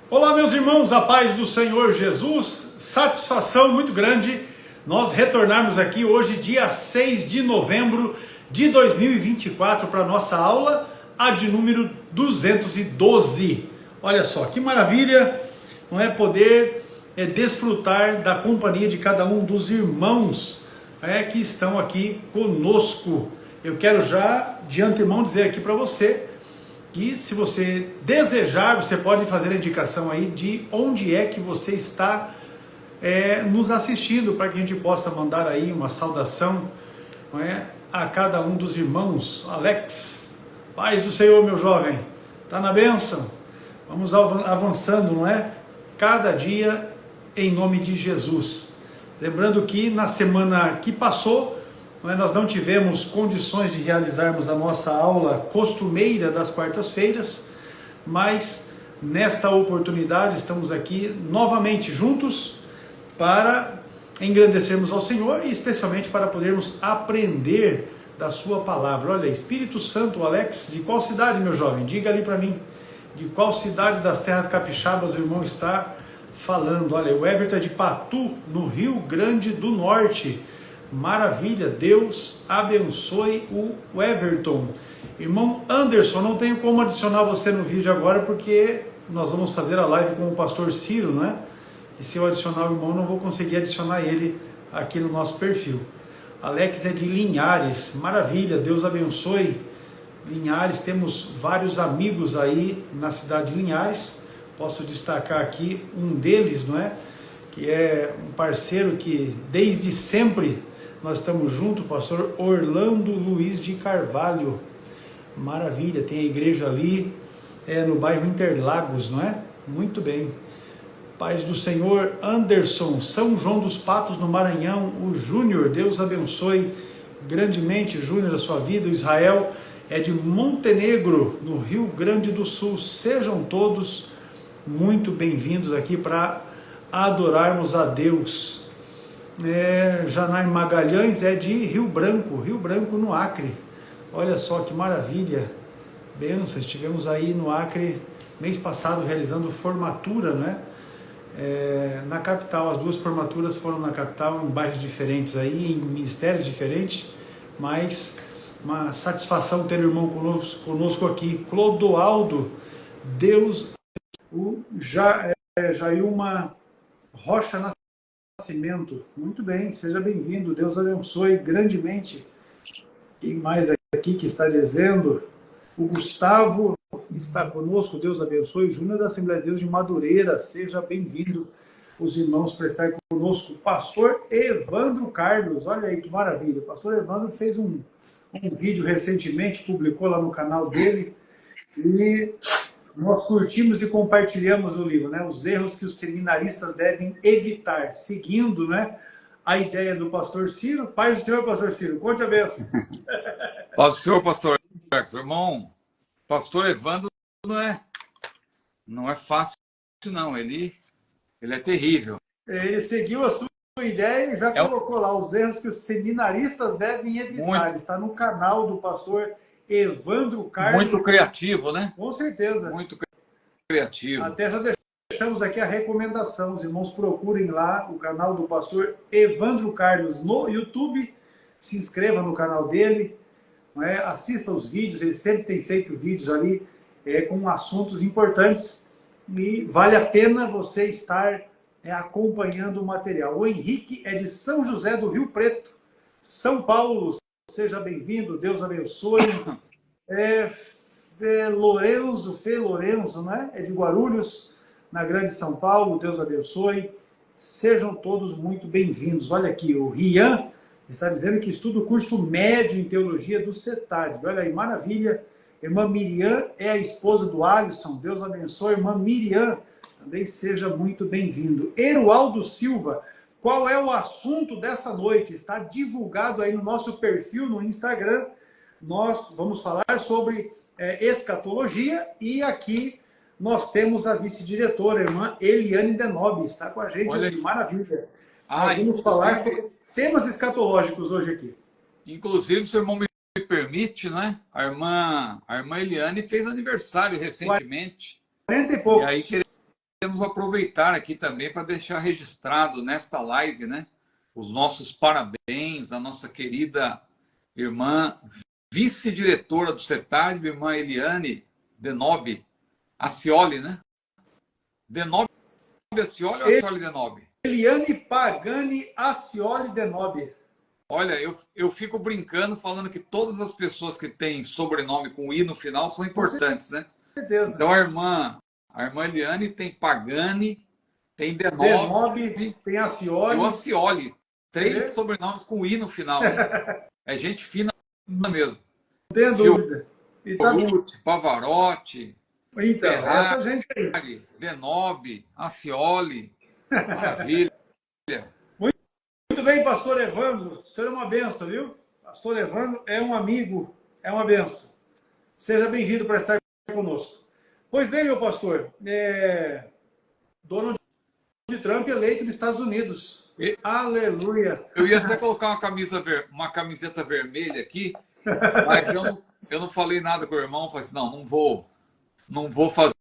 Olá, meus irmãos, a paz do Senhor Jesus, satisfação muito grande nós retornarmos aqui hoje, dia 6 de novembro de 2024, para a nossa aula, a de número 212. Olha só, que maravilha, não é, poder desfrutar da companhia de cada um dos irmãos que estão aqui conosco. Eu quero já, de antemão, dizer aqui para você, e se você desejar, você pode fazer a indicação aí de onde é que você está nos assistindo, para que a gente possa mandar aí uma saudação, não é, a cada um dos irmãos. Alex, paz do Senhor, meu jovem, tá na bênção? Vamos avançando, não é? Cada dia em nome de Jesus. Lembrando que na semana que passou, nós não tivemos condições de realizarmos a nossa aula costumeira das quartas-feiras, mas nesta oportunidade estamos aqui novamente juntos para engrandecermos ao Senhor e especialmente para podermos aprender da sua palavra. Olha, Espírito Santo, Alex, de qual cidade, meu jovem? Diga ali para mim, de qual cidade das terras capixabas o irmão está falando? Olha, o Everton é de Patu, no Rio Grande do Norte. Maravilha, Deus abençoe o Everton. Irmão Anderson, não tenho como adicionar você no vídeo agora, porque nós vamos fazer a live com o pastor Ciro, né? E se eu adicionar o irmão, não vou conseguir adicionar ele aqui no nosso perfil. Alex é de Linhares, maravilha, Deus abençoe Linhares. Temos vários amigos aí na cidade de Linhares. Posso destacar aqui um deles, não é? Que é um parceiro que desde sempre nós estamos juntos, o pastor Orlando Luiz de Carvalho. Maravilha, tem a igreja ali no bairro Interlagos, não é? Muito bem. Paz do Senhor, Anderson, São João dos Patos, no Maranhão, o Júnior, Deus abençoe grandemente, Júnior, a sua vida. O Israel é de Montenegro, no Rio Grande do Sul. Sejam todos muito bem-vindos aqui para adorarmos a Deus. Janai Magalhães é de Rio Branco no Acre. Olha só que maravilha, bênção. Estivemos aí no Acre mês passado realizando formatura, né? Na capital. As duas formaturas foram na capital, em bairros diferentes aí, em ministérios diferentes, mas uma satisfação ter o irmão conosco aqui. Clodoaldo, Deus, o Jailma Rocha Nascimento, muito bem, seja bem-vindo, Deus abençoe grandemente. Quem mais aqui que está dizendo? O Gustavo está conosco, Deus abençoe. Júnior da Assembleia de Deus de Madureira, seja bem-vindo, os irmãos, para estar conosco. Pastor Evandro Carlos, olha aí que maravilha, o pastor Evandro fez um vídeo recentemente, publicou lá no canal dele, e nós curtimos e compartilhamos o livro, né? Os erros que os seminaristas devem evitar, seguindo, né, a ideia do pastor Ciro. Paz do Senhor, pastor Ciro, conte a bênção. Paz do Senhor, pastor irmão. Pastor Evandro não é fácil, não. Ele é terrível. Ele seguiu a sua ideia e já colocou lá os erros que os seminaristas devem evitar. Está no canal do pastor Evandro Carlos. Muito criativo, né? Com certeza. Muito criativo. Até já deixamos aqui a recomendação. Os irmãos procurem lá o canal do pastor Evandro Carlos no YouTube. Se inscreva no canal dele. Assista os vídeos. Ele sempre tem feito vídeos ali com assuntos importantes. E vale a pena você estar acompanhando o material. O Henrique é de São José do Rio Preto, São Paulo. Seja bem-vindo, Deus abençoe. Fê Lourenço, né? É de Guarulhos, na Grande São Paulo, Deus abençoe. Sejam todos muito bem-vindos. Olha aqui, o Rian está dizendo que estuda o curso médio em teologia do CETAD. Olha aí, maravilha. Irmã Miriam é a esposa do Alisson, Deus abençoe. Irmã Miriam, também seja muito bem-vindo. Erualdo Silva, qual é o assunto dessa noite? Está divulgado aí no nosso perfil no Instagram. Nós vamos falar sobre escatologia e aqui nós temos a vice-diretora, a irmã Eliane Denobi, está com a gente aqui, maravilha. Nós vamos falar sobre temas escatológicos hoje aqui. Inclusive, se o irmão me permite, né? A irmã Eliane fez aniversário recentemente. 40 e poucos. E aí queremos aproveitar aqui também para deixar registrado nesta live, né, os nossos parabéns à nossa querida irmã vice-diretora do CETAD, irmã Eliane Denobi Acioli, né? Denobi Acioli ou Acioli Denobi? Eliane Pagani Acioli Denobi. Olha, eu fico brincando falando que todas as pessoas que têm sobrenome com I no final são importantes, né? Com certeza. Então a irmã Eliane tem Pagani, tem Denobi, tem Acioli. E o Acioli. 3 sobrenomes com I no final, né? É gente fina mesmo. Não tenho dúvida. Fiorucci, Pavarotti, então, Ferrari, essa gente aí. Denobi, Acioli. Maravilha. Muito bem, pastor Evandro. O senhor é uma benção, viu? Pastor Evandro é um amigo, é uma benção. Seja bem-vindo para estar conosco. Pois bem, meu pastor, Donald Trump eleito nos Estados Unidos. Aleluia! Eu ia até colocar uma camiseta vermelha aqui, mas eu não falei nada com o irmão. Falei assim, não vou fazer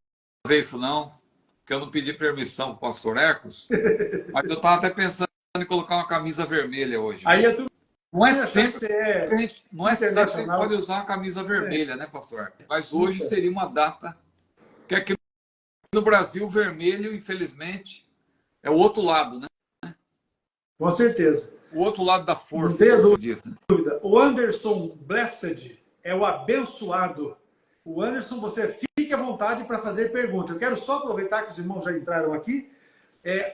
isso não, porque eu não pedi permissão para o pastor Hercos, mas eu estava até pensando em colocar uma camisa vermelha hoje. Aí é tudo. Não é sempre que a gente pode usar a camisa vermelha, né, pastor Hercos? Mas hoje seria uma data que aqui no Brasil, vermelho, infelizmente, é o outro lado, né? Com certeza. O outro lado da força. Não tenha dúvida. O Anderson Blessed é o abençoado. O Anderson, você fique à vontade para fazer pergunta. Eu quero só aproveitar que os irmãos já entraram aqui.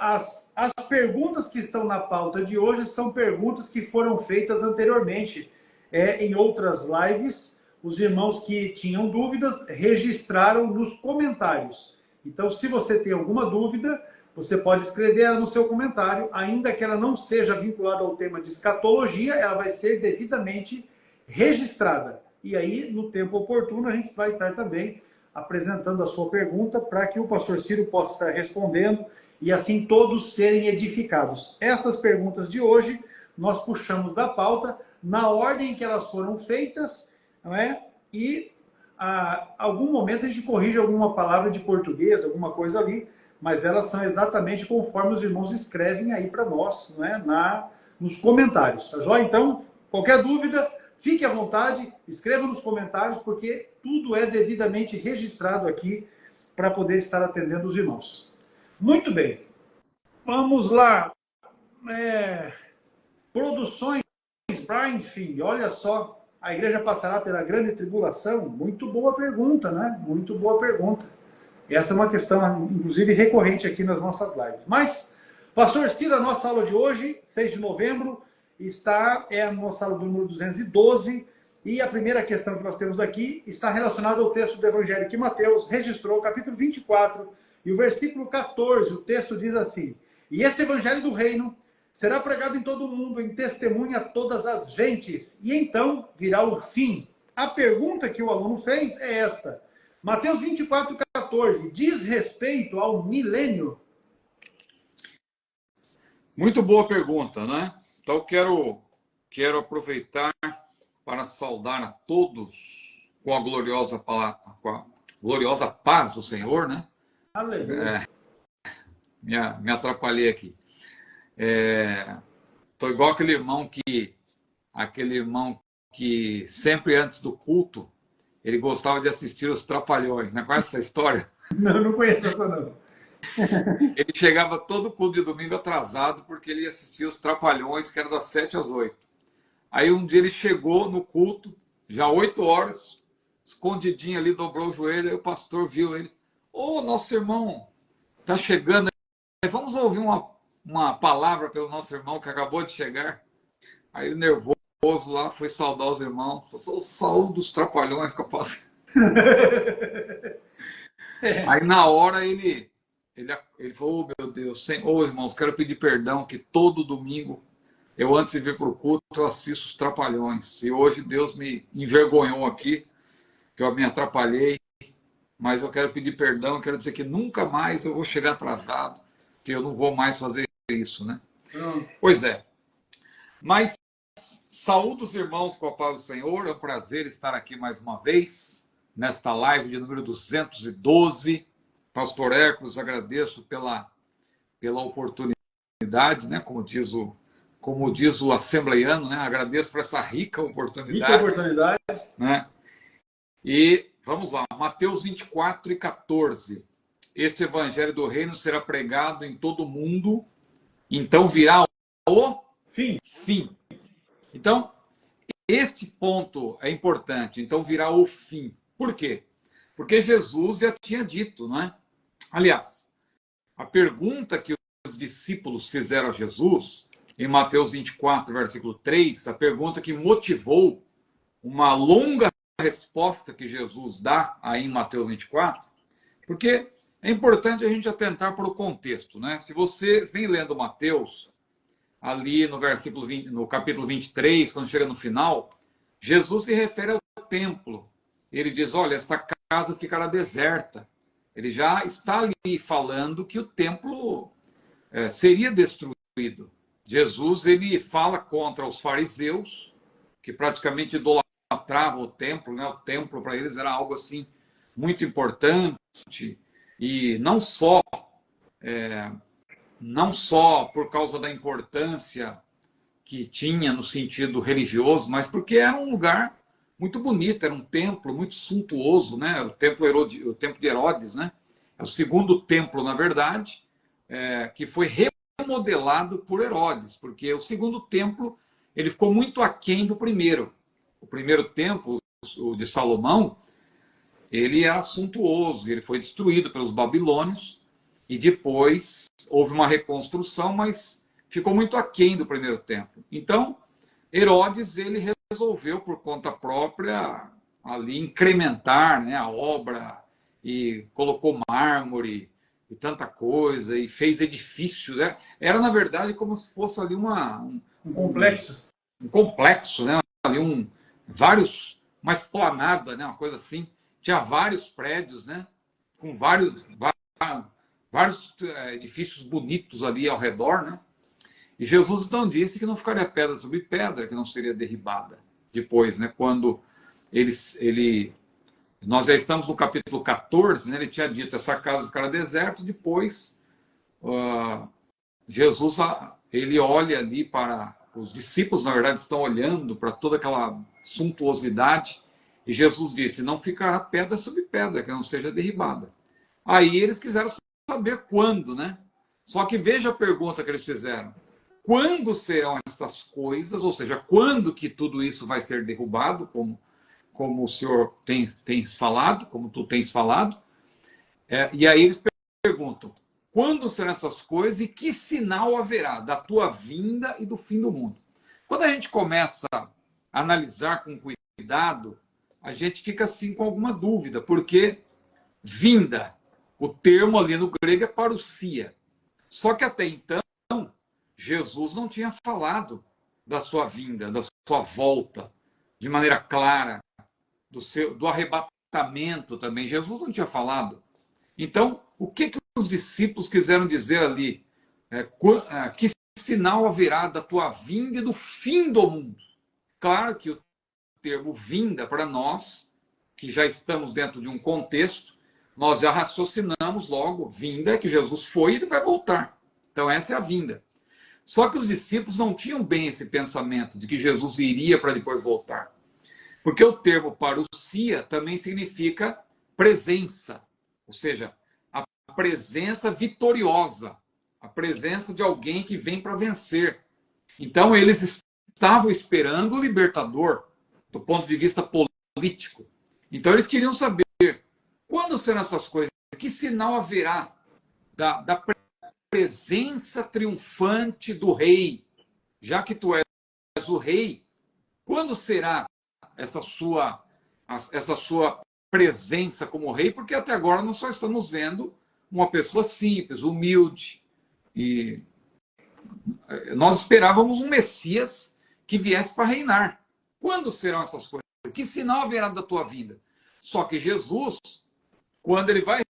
As perguntas que estão na pauta de hoje são perguntas que foram feitas anteriormente em outras lives. Os irmãos que tinham dúvidas registraram nos comentários. Então, se você tem alguma dúvida, você pode escrever ela no seu comentário, ainda que ela não seja vinculada ao tema de escatologia, ela vai ser devidamente registrada. E aí, no tempo oportuno, a gente vai estar também apresentando a sua pergunta para que o pastor Ciro possa estar respondendo e assim todos serem edificados. Essas perguntas de hoje nós puxamos da pauta na ordem que elas foram feitas, não é? E algum momento a gente corrige alguma palavra de português, alguma coisa ali, mas elas são exatamente conforme os irmãos escrevem aí para nós, não é? Nos comentários, tá joia? Então, qualquer dúvida, fique à vontade, escreva nos comentários, porque tudo é devidamente registrado aqui para poder estar atendendo os irmãos. Muito bem. Vamos lá. Produções Brian Finn, olha só, a igreja passará pela grande tribulação? Muito boa pergunta, né? Muito boa pergunta. Essa é uma questão, inclusive, recorrente aqui nas nossas lives. Mas, pastor Ciro, a nossa aula de hoje, 6 de novembro, é a nossa aula do número 212, e a primeira questão que nós temos aqui está relacionada ao texto do Evangelho que Mateus registrou, capítulo 24, e o versículo 14, o texto diz assim: e este Evangelho do Reino será pregado em todo o mundo, em testemunha a todas as gentes, e então virá o fim. A pergunta que o aluno fez é esta: Mateus 24, 14, diz respeito ao milênio? Muito boa pergunta, né? Então, quero aproveitar para saudar a todos com a gloriosa paz do Senhor, né? Aleluia. Me atrapalhei aqui. Tô igual aquele irmão que sempre antes do culto ele gostava de assistir os Trapalhões, né? Conhece essa história? Não conheço essa não. Ele chegava todo culto de domingo atrasado porque ele ia assistir os Trapalhões, que era das 7 às 8. Aí um dia ele chegou no culto, já 8 horas, escondidinho ali, dobrou o joelho, aí o pastor viu ele. Ô, nosso irmão tá chegando aí, vamos ouvir uma palavra pelo nosso irmão que acabou de chegar. Aí ele nervoso lá, foi saudar os irmãos, falou, saúde dos Trapalhões que eu posso. Aí na hora ele falou, oh, meu Deus, irmãos, quero pedir perdão que todo domingo eu antes de vir para o culto eu assisto os Trapalhões. E hoje Deus me envergonhou aqui, que eu me atrapalhei, mas eu quero pedir perdão, eu quero dizer que nunca mais eu vou chegar atrasado, que eu não vou mais fazer isso, né? Pronto. Pois é. Mas saúdo os irmãos com a paz do Senhor, é um prazer estar aqui mais uma vez, nesta live de número 212. Pastor Hércules, agradeço pela oportunidade, né? Como diz o assembleiano, né? Agradeço por essa rica oportunidade. Rica oportunidade. Né? E vamos lá, Mateus 24 e 14. Este evangelho do reino será pregado em todo o mundo, então virá o fim. Então, este ponto é importante, então virá o fim. Por quê? Porque Jesus já tinha dito, não é? Aliás, a pergunta que os discípulos fizeram a Jesus, em Mateus 24, versículo 3, a pergunta que motivou uma longa resposta que Jesus dá aí em Mateus 24, porque é importante a gente atentar para o contexto, né? Se você vem lendo Mateus, ali no versículo 20, no capítulo 23, quando chega no final, Jesus se refere ao templo. Ele diz, olha, esta casa ficará deserta. Ele já está ali falando que o templo seria destruído. Jesus, ele fala contra os fariseus, que praticamente idolatravam o templo, né? O templo para eles era algo assim muito importante, e não só por causa da importância que tinha no sentido religioso, mas porque era um lugar muito bonito, era um templo muito suntuoso, né? O templo de Herodes, né? É o segundo templo, na verdade, que foi remodelado por Herodes, porque o segundo templo ele ficou muito aquém do primeiro. O primeiro templo, o de Salomão, ele era suntuoso, ele foi destruído pelos babilônios, e depois houve uma reconstrução, mas ficou muito aquém do primeiro templo. Então, Herodes ele resolveu, por conta própria, ali incrementar, né, a obra, e colocou mármore e tanta coisa, e fez edifícios. Né? Era, na verdade, como se fosse ali um complexo. Um complexo, né? Ali uma esplanada, né? Uma coisa assim. Tinha vários prédios, né? Com vários edifícios bonitos ali ao redor, né? E Jesus então disse que não ficaria pedra sobre pedra, que não seria derribada depois, né? Quando nós já estamos no capítulo 14, né? Ele tinha dito essa casa ficará deserta, depois Jesus ele olha ali para os discípulos, na verdade, estão olhando para toda aquela suntuosidade, e Jesus disse, não ficará pedra sobre pedra, que não seja derribada. Aí eles quiseram saber quando, né? Só que veja a pergunta que eles fizeram. Quando serão estas coisas? Ou seja, quando que tudo isso vai ser derrubado, como o senhor tem falado, como tu tens falado? E aí eles perguntam, quando serão essas coisas e que sinal haverá da tua vinda e do fim do mundo? Quando a gente começa a analisar com cuidado, a gente fica assim com alguma dúvida, porque vinda, o termo ali no grego é parousia. Só que até então, Jesus não tinha falado da sua vinda, da sua volta, de maneira clara, do arrebatamento também. Jesus não tinha falado. Então, o que os discípulos quiseram dizer ali? Que sinal haverá da tua vinda e do fim do mundo? Claro que o termo vinda, para nós, que já estamos dentro de um contexto, nós já raciocinamos logo, vinda é que Jesus foi e ele vai voltar. Então, essa é a vinda. Só que os discípulos não tinham bem esse pensamento de que Jesus iria para depois voltar. Porque o termo parousia também significa presença, ou seja, a presença vitoriosa, a presença de alguém que vem para vencer. Então, eles estavam esperando o libertador, do ponto de vista político. Então, eles queriam saber quando serão essas coisas, que sinal haverá da presença triunfante do rei, já que tu és o rei, quando será essa sua presença como rei? Porque até agora nós só estamos vendo uma pessoa simples, humilde, e nós esperávamos um Messias que viesse para reinar. Quando serão essas coisas? Que sinal haverá da tua vinda? Só que Jesus, quando ele vai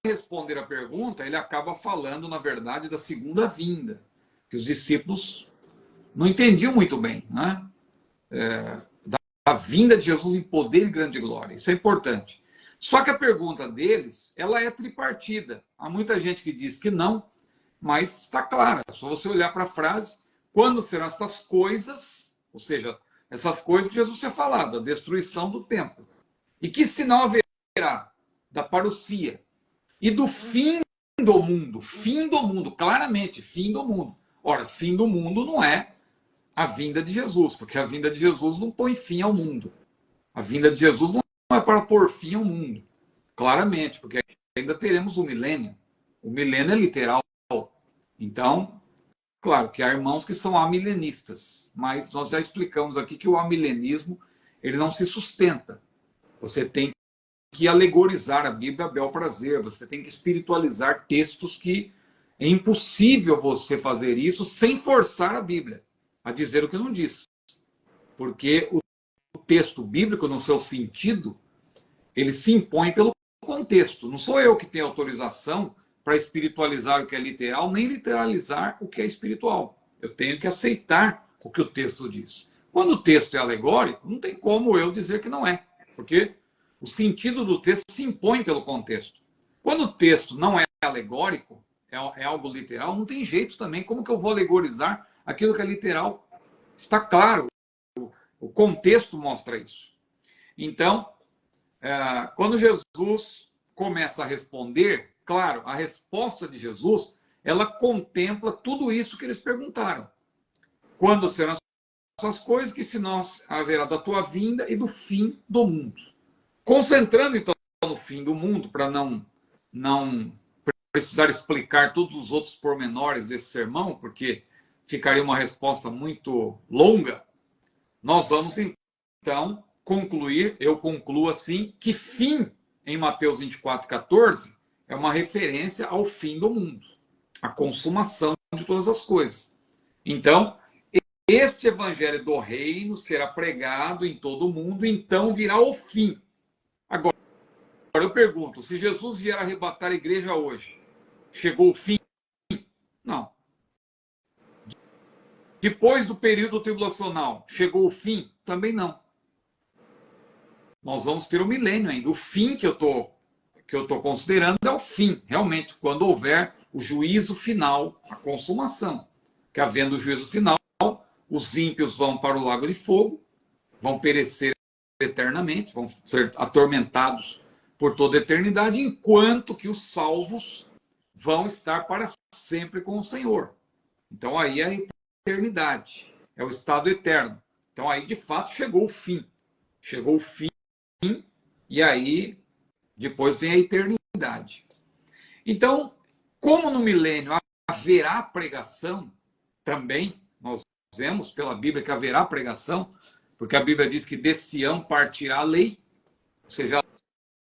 responder a pergunta, ele acaba falando, na verdade, da segunda vinda, que os discípulos não entendiam muito bem, né? Da vinda de Jesus em poder e grande glória. Isso é importante. Só que a pergunta deles, ela é tripartida. Há muita gente que diz que não, mas está clara. É só você olhar para a frase, quando serão estas coisas, ou seja, essas coisas que Jesus tinha falado, a destruição do templo. E que sinal haverá da parousia e do fim do mundo, claramente, fim do mundo. Ora, fim do mundo não é a vinda de Jesus, porque a vinda de Jesus não põe fim ao mundo. A vinda de Jesus não é para pôr fim ao mundo, claramente, porque ainda teremos o milênio. O milênio é literal. Então, claro que há irmãos que são amilenistas, mas nós já explicamos aqui que o amilenismo ele não se sustenta. Você tem que alegorizar a Bíblia a bel prazer, você tem que espiritualizar textos que é impossível você fazer isso sem forçar a Bíblia a dizer o que não diz. Porque o texto bíblico, no seu sentido, ele se impõe pelo contexto. Não sou eu que tenho autorização para espiritualizar o que é literal, nem literalizar o que é espiritual. Eu tenho que aceitar o que o texto diz. Quando o texto é alegórico, não tem como eu dizer que não é, porque o sentido do texto se impõe pelo contexto. Quando o texto não é alegórico, é algo literal, não tem jeito também. Como que eu vou alegorizar aquilo que é literal? Está claro, o contexto mostra isso. Então, quando Jesus começa a responder, claro, a resposta de Jesus, ela contempla tudo isso que eles perguntaram. Quando serão essas coisas, que sinal haverá da tua vinda e do fim do mundo. Concentrando, então, no fim do mundo, para não precisar explicar todos os outros pormenores desse sermão, porque ficaria uma resposta muito longa, nós vamos, então, concluir, eu concluo assim, que fim, em Mateus 24:14, é uma referência ao fim do mundo, a consumação de todas as coisas. Então, este evangelho do reino será pregado em todo o mundo, então virá o fim. Agora eu pergunto, se Jesus vier arrebatar a igreja hoje, chegou o fim? Não. Depois do período tribulacional, chegou o fim? Também não. Nós vamos ter o milênio ainda. O fim que eu estou considerando é o fim, realmente, quando houver o juízo final, a consumação. Que havendo o juízo final, os ímpios vão para o lago de fogo, vão perecer eternamente, vão ser atormentados por toda a eternidade, enquanto que os salvos vão estar para sempre com o Senhor. Então aí é a eternidade, é o estado eterno. Então aí de fato chegou o fim. Chegou o fim e aí depois vem a eternidade. Então, como no milênio haverá pregação também, nós vemos pela Bíblia que haverá pregação, porque a Bíblia diz que de Sião partirá a lei, ou seja,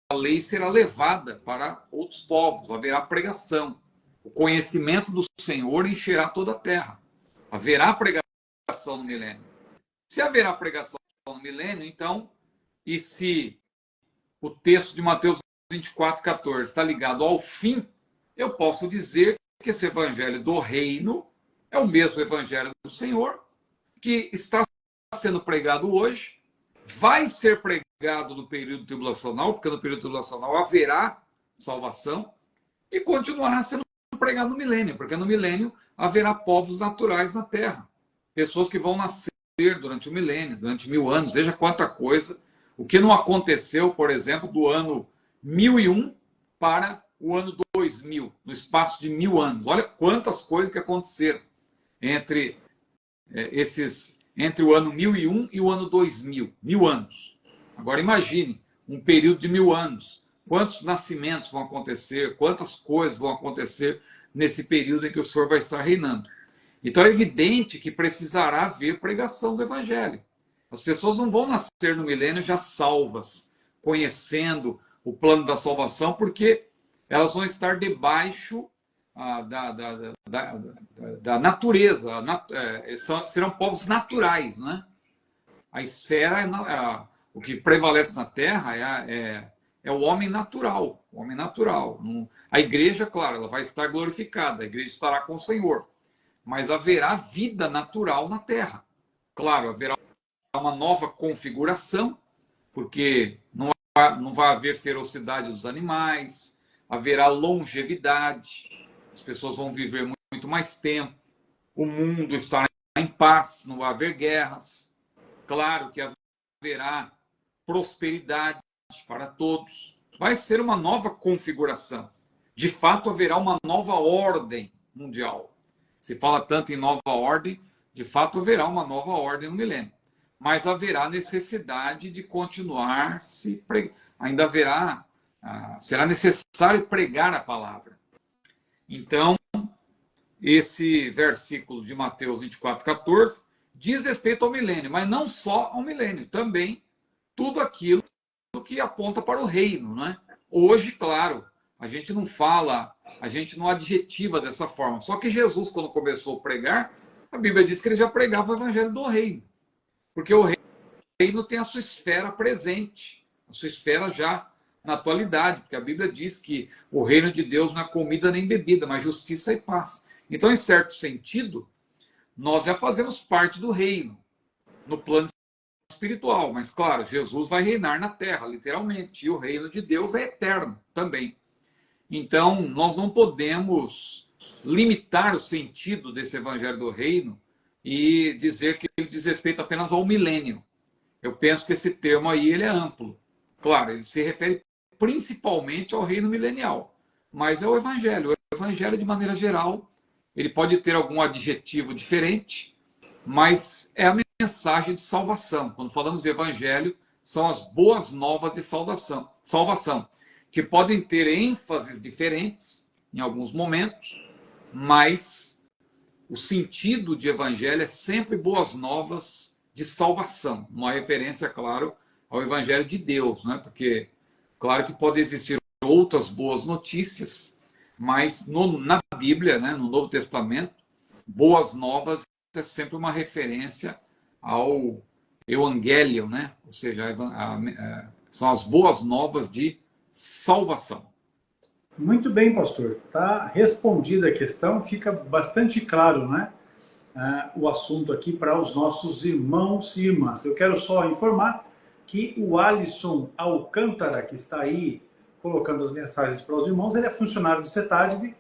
a lei será levada para outros povos, haverá pregação. O conhecimento do Senhor encherá toda a terra. Haverá pregação no milênio. Se haverá pregação no milênio, então, e se o texto de Mateus 24:14 está ligado ao fim, eu posso dizer que esse evangelho do reino é o mesmo evangelho do Senhor, que está sendo pregado hoje, vai ser pregado no período tribulacional, porque no período tribulacional haverá salvação, e continuará sendo pregado no milênio, porque no milênio haverá povos naturais na terra, pessoas que vão nascer durante o milênio, durante 1000 anos. Veja quanta coisa. O que não aconteceu, por exemplo, do ano 1001 para o ano 2000, no espaço de 1000 anos. Olha quantas coisas que aconteceram entre o ano 1001 e o ano 2000, 1000 anos. Agora imagine um período de 1000 anos. Quantos nascimentos vão acontecer, quantas coisas vão acontecer nesse período em que o Senhor vai estar reinando. Então é evidente que precisará haver pregação do Evangelho. As pessoas não vão nascer no milênio já salvas, conhecendo o plano da salvação, porque elas vão estar debaixo da natureza. Serão povos naturais, né? A esfera, o que prevalece na Terra é o homem natural. O homem natural. A igreja, claro, ela vai estar glorificada, a igreja estará com o Senhor. Mas haverá vida natural na Terra. Claro, haverá uma nova configuração, porque não não vai haver ferocidade dos animais, haverá longevidade, as pessoas vão viver muito mais tempo, o mundo estará em paz, não vai haver guerras. Claro que haverá prosperidade para todos. Vai ser uma nova configuração. De fato, haverá uma nova ordem mundial. Se fala tanto em nova ordem, de fato haverá uma nova ordem no milênio. Mas haverá necessidade de continuar ainda haverá, será necessário pregar a palavra. Então, esse versículo de Mateus 24:14 diz respeito ao milênio, mas não só ao milênio, também tudo aquilo que aponta para o reino, não é? Hoje, claro, a gente não fala, a gente não adjetiva dessa forma. Só que Jesus, quando começou a pregar, a Bíblia diz que ele já pregava o evangelho do reino. Porque o reino tem a sua esfera presente, a sua esfera já na atualidade, porque a Bíblia diz que o reino de Deus não é comida nem bebida, mas justiça e paz. Então, em certo sentido, nós já fazemos parte do reino, no plano espiritual, mas claro, Jesus vai reinar na terra, literalmente, e o reino de Deus é eterno também. Então, nós não podemos limitar o sentido desse evangelho do reino e dizer que ele diz respeito apenas ao milênio. Eu penso que esse termo aí ele é amplo. Claro, ele se refere principalmente ao reino milenial, mas é o evangelho. O evangelho, de maneira geral, ele pode ter algum adjetivo diferente, mas é a mensagem de salvação. Quando falamos de evangelho, são as boas novas de salvação, que podem ter ênfases diferentes em alguns momentos, mas o sentido de evangelho é sempre boas novas de salvação. Uma referência, claro, ao evangelho de Deus, né? Porque, claro que pode existir outras boas notícias, mas na Bíblia, né, no Novo Testamento, boas novas é sempre uma referência ao Evangelho, né? Ou seja, são as boas novas de salvação. Muito bem, pastor. Está respondida a questão, fica bastante claro, né? O assunto aqui para os nossos irmãos e irmãs. Eu quero só informar que o Alisson Alcântara, que está aí colocando as mensagens para os irmãos, ele é funcionário do CETADB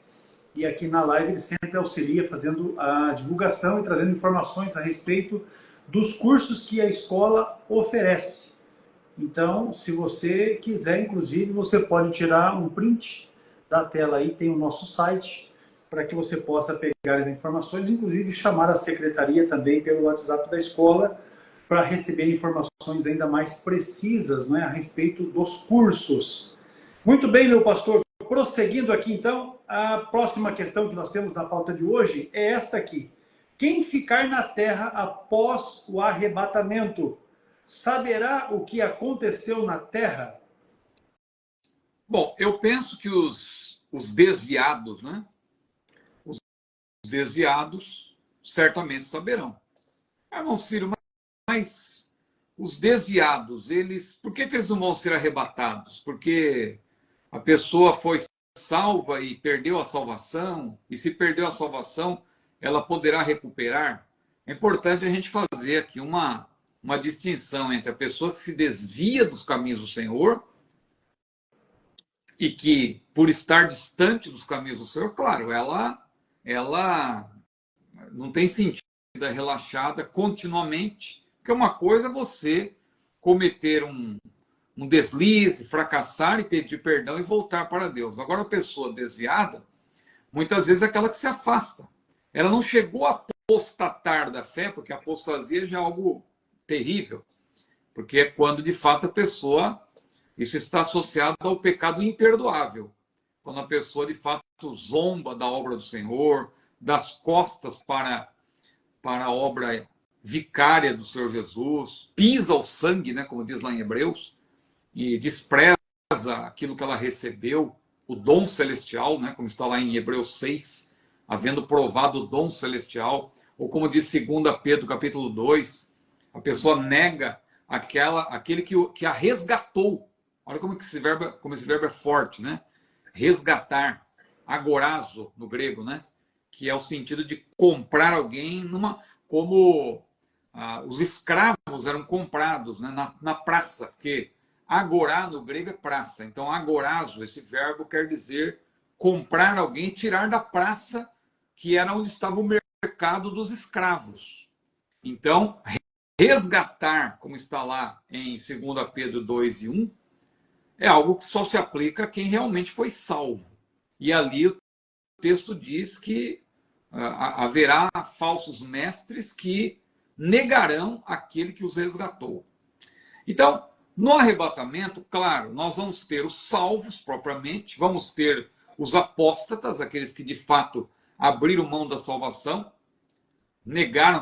e aqui na live ele sempre auxilia fazendo a divulgação e trazendo informações a respeito dos cursos que a escola oferece. Então, se você quiser, inclusive, você pode tirar um print da tela aí, tem o nosso site, para que você possa pegar as informações, inclusive chamar a secretaria também pelo WhatsApp da escola, para receber informações ainda mais precisas, né, a respeito dos cursos. Muito bem, meu pastor. Prosseguindo aqui, então, a próxima questão que nós temos na pauta de hoje é esta aqui. Quem ficar na terra após o arrebatamento saberá o que aconteceu na terra? Bom, eu penso que os desviados, né? Os desviados certamente saberão. Irmão Ciro, mas os desviados, por que eles não vão ser arrebatados? Porque a pessoa foi salva e perdeu a salvação, e se perdeu a salvação, ela poderá recuperar? É importante a gente fazer aqui uma distinção entre a pessoa que se desvia dos caminhos do Senhor e que, por estar distante dos caminhos do Senhor, claro, ela não tem sentido relaxada continuamente, porque uma coisa é você cometer um deslize, fracassar e pedir perdão e voltar para Deus. Agora, a pessoa desviada, muitas vezes é aquela que se afasta. Ela não chegou a apostatar da fé, porque a apostasia já é algo terrível, porque é quando, de fato, a pessoa... Isso está associado ao pecado imperdoável. Quando a pessoa, de fato, zomba da obra do Senhor, das costas para a obra vicária do Senhor Jesus, pisa o sangue, né, como diz lá em Hebreus, e despreza aquilo que ela recebeu, o dom celestial, né, como está lá em Hebreus 6, havendo provado o dom celestial, ou como diz 2 Pedro capítulo 2, a pessoa nega aquele que a resgatou. Olha como esse verbo é forte, né? Resgatar, agorazo no grego, né? Que é o sentido de comprar alguém como os escravos eram comprados, né? Na praça, porque agorá no grego é praça. Então, agorazo, esse verbo quer dizer comprar alguém, tirar da praça, que era onde estava o mercado dos escravos. Então, resgatar, como está lá em 2 Pedro 2:1, é algo que só se aplica a quem realmente foi salvo. E ali o texto diz que haverá falsos mestres que negarão aquele que os resgatou. Então, no arrebatamento, claro, nós vamos ter os salvos propriamente, vamos ter os apóstatas, aqueles que de fato abriram mão da salvação, negaram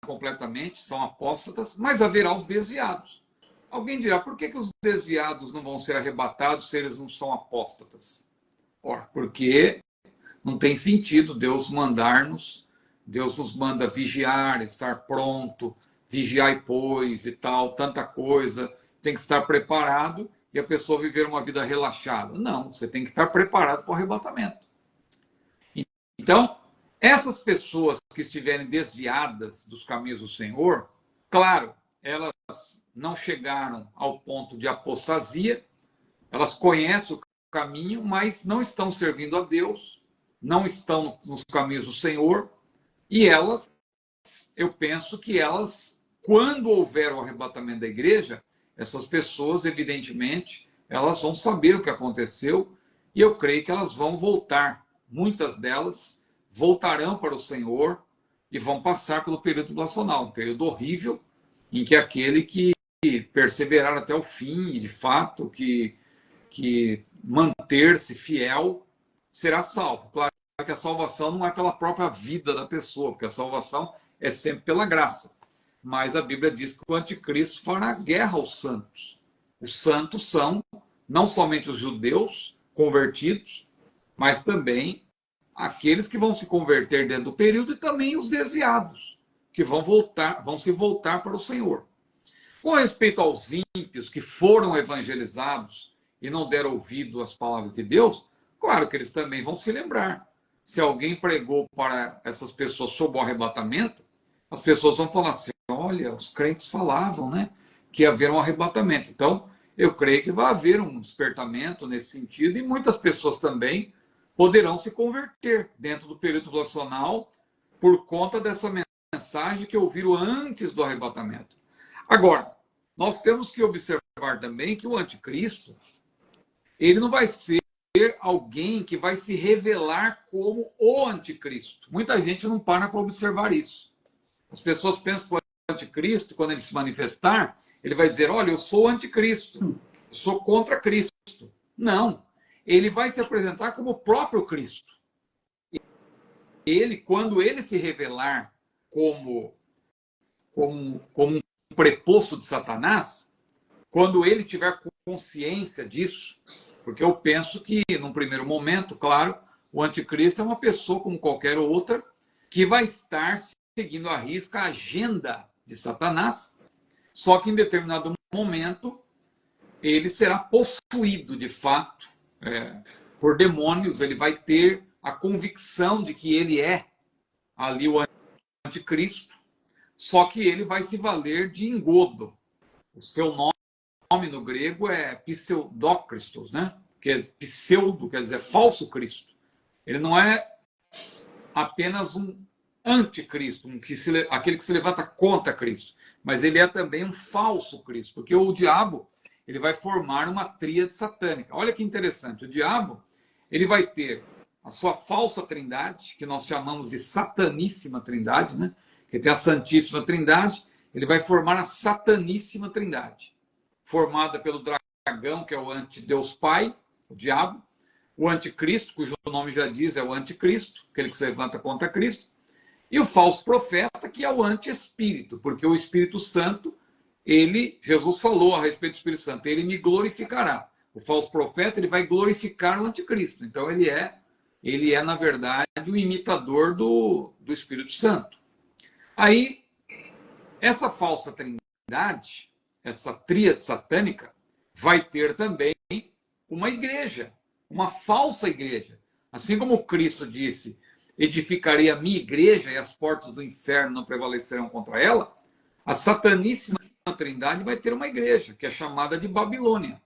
completamente, são apóstatas, mas haverá os desviados. Alguém dirá, por que os desviados não vão ser arrebatados se eles não são apóstatas? Ora, porque não tem sentido Deus mandar-nos, Deus nos manda vigiar, estar pronto, vigiar e pois e tal, tanta coisa, tem que estar preparado e a pessoa viver uma vida relaxada. Não, você tem que estar preparado para o arrebatamento. Então, essas pessoas que estiverem desviadas dos caminhos do Senhor, claro, elas não chegaram ao ponto de apostasia, elas conhecem o caminho, mas não estão servindo a Deus, não estão nos caminhos do Senhor, e elas, eu penso que elas, quando houver o arrebatamento da igreja, essas pessoas, evidentemente, elas vão saber o que aconteceu, e eu creio que elas vão voltar, muitas delas voltarão para o Senhor e vão passar pelo período tribulacional, um período horrível, em que aquele que perseverar até o fim, e de fato, que manter-se fiel, será salvo. Claro que a salvação não é pela própria vida da pessoa, porque a salvação é sempre pela graça. Mas a Bíblia diz que o anticristo fará guerra aos santos. Os santos são não somente os judeus convertidos, mas também aqueles que vão se converter dentro do período e também os desviados, que vão se voltar para o Senhor. Com respeito aos ímpios que foram evangelizados e não deram ouvido às palavras de Deus, claro que eles também vão se lembrar. Se alguém pregou para essas pessoas sobre o arrebatamento, as pessoas vão falar assim, olha, os crentes falavam, né, que ia haver um arrebatamento. Então, eu creio que vai haver um despertamento nesse sentido e muitas pessoas também poderão se converter dentro do período tribulacional por conta dessa mensagem que ouviram antes do arrebatamento. Agora, nós temos que observar também que o anticristo, ele não vai ser alguém que vai se revelar como o anticristo. Muita gente não para observar isso. As pessoas pensam que o anticristo, quando ele se manifestar, ele vai dizer, olha, eu sou o anticristo, eu sou contra Cristo. Não. Ele vai se apresentar como o próprio Cristo. Ele, quando ele se revelar como um preposto de Satanás, quando ele tiver consciência disso, porque eu penso que, num primeiro momento, claro, o anticristo é uma pessoa como qualquer outra, que vai estar seguindo à risca a agenda de Satanás, só que em determinado momento ele será possuído de fato por demônios, ele vai ter a convicção de que ele é ali o anticristo, só que ele vai se valer de engodo. O seu nome no grego é pseudocristos, né? Que é pseudo, quer dizer, falso Cristo. Ele não é apenas um anticristo, aquele que se levanta contra Cristo, mas ele é também um falso Cristo, porque o diabo ele vai formar uma tríade satânica. Olha que interessante, o diabo ele vai ter a sua falsa trindade, que nós chamamos de sataníssima trindade, né? Que tem a santíssima trindade, ele vai formar a sataníssima trindade, formada pelo dragão, que é o antideus pai, o diabo, o anticristo, cujo nome já diz é o anticristo, aquele que se levanta contra Cristo, e o falso profeta, que é o anti-espírito, porque o Espírito Santo, Jesus falou a respeito do Espírito Santo, ele me glorificará. O falso profeta, ele vai glorificar o anticristo. Então, ele é na verdade, o imitador do Espírito Santo. Aí, essa falsa trindade, essa tríade satânica, vai ter também uma igreja, uma falsa igreja. Assim como Cristo disse, edificarei a minha igreja e as portas do inferno não prevalecerão contra ela, a sataníssima Trindade vai ter uma igreja, que é chamada de Babilônia.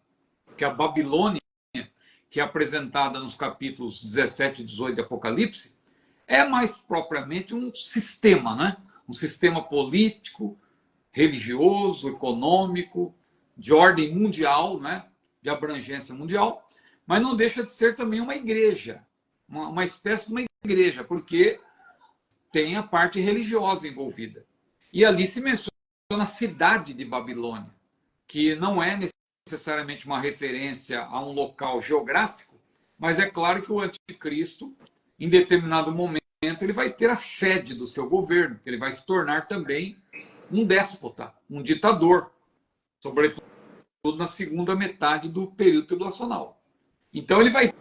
Que a Babilônia, que é apresentada nos capítulos 17 e 18 de Apocalipse, é mais propriamente um sistema, né? Um sistema político, religioso, econômico, de ordem mundial, né? De abrangência mundial, mas não deixa de ser também uma igreja, uma espécie de uma igreja, porque tem a parte religiosa envolvida. E ali se menciona a cidade de Babilônia, que não é necessariamente uma referência a um local geográfico, mas é claro que o anticristo, em determinado momento, ele vai ter a sede do seu governo, que ele vai se tornar também um déspota, um ditador, sobretudo na segunda metade do período tribulacional. Então ele vai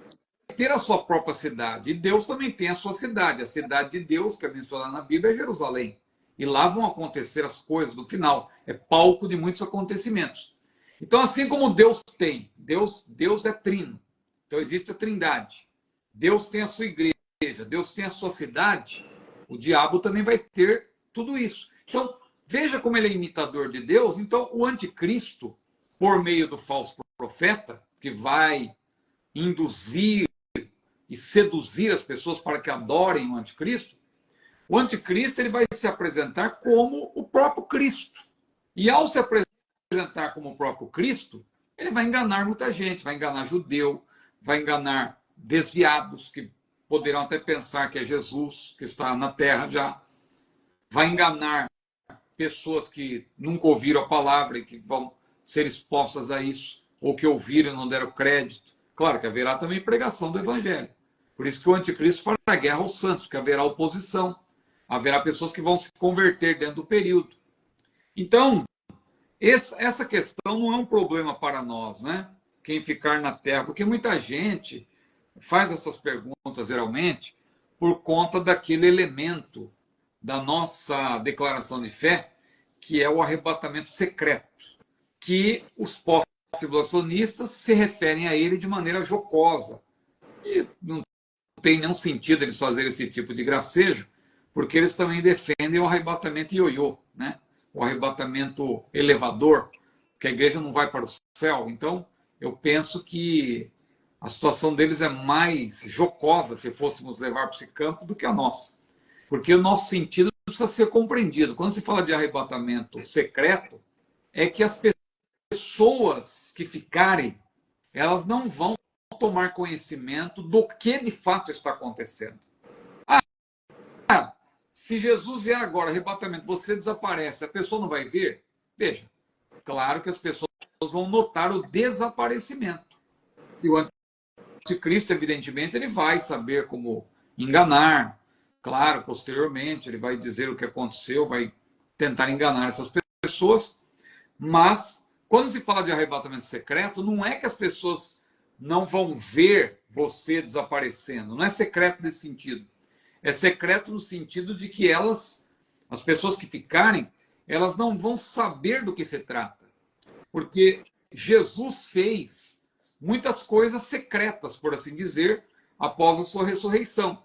ter a sua própria cidade, e Deus também tem a sua cidade. A cidade de Deus, que é mencionada na Bíblia, é Jerusalém. E lá vão acontecer as coisas do final. É palco de muitos acontecimentos. Então, assim como Deus tem, Deus é trino. Então, existe a trindade. Deus tem a sua igreja, Deus tem a sua cidade. O diabo também vai ter tudo isso. Então, veja como ele é imitador de Deus. Então, o anticristo, por meio do falso profeta, que vai induzir e seduzir as pessoas para que adorem o anticristo, o anticristo ele vai se apresentar como o próprio Cristo. E ao se apresentar como o próprio Cristo, ele vai enganar muita gente, vai enganar judeu, vai enganar desviados, que poderão até pensar que é Jesus, que está na terra já, vai enganar pessoas que nunca ouviram a palavra e que vão ser expostas a isso, ou que ouviram e não deram crédito. Claro que haverá também pregação do evangelho. Por isso que o anticristo fará guerra aos santos, porque haverá oposição. Haverá pessoas que vão se converter dentro do período. Então, essa questão não é um problema para nós, né? Quem ficar na terra, porque muita gente faz essas perguntas geralmente por conta daquele elemento da nossa declaração de fé, que é o arrebatamento secreto, que os pós-tribulacionistas se referem a ele de maneira jocosa. E não tem nenhum sentido eles fazerem esse tipo de gracejo, porque eles também defendem o arrebatamento ioiô, né? O arrebatamento elevador, que a igreja não vai para o céu. Então, eu penso que a situação deles é mais jocosa, se fôssemos levar para esse campo, do que a nossa. Porque o nosso sentido precisa ser compreendido. Quando se fala de arrebatamento secreto, é que as pessoas que ficarem, elas não vão tomar conhecimento do que de fato está acontecendo. Se Jesus vier agora, arrebatamento, você desaparece, a pessoa não vai ver? Veja, claro que as pessoas vão notar o desaparecimento. E o anticristo, evidentemente, ele vai saber como enganar. Claro, posteriormente, ele vai dizer o que aconteceu, vai tentar enganar essas pessoas. Mas, quando se fala de arrebatamento secreto, não é que as pessoas não vão ver você desaparecendo. Não é secreto nesse sentido. É secreto no sentido de que as pessoas que ficarem, elas não vão saber do que se trata. Porque Jesus fez muitas coisas secretas, por assim dizer, após a sua ressurreição.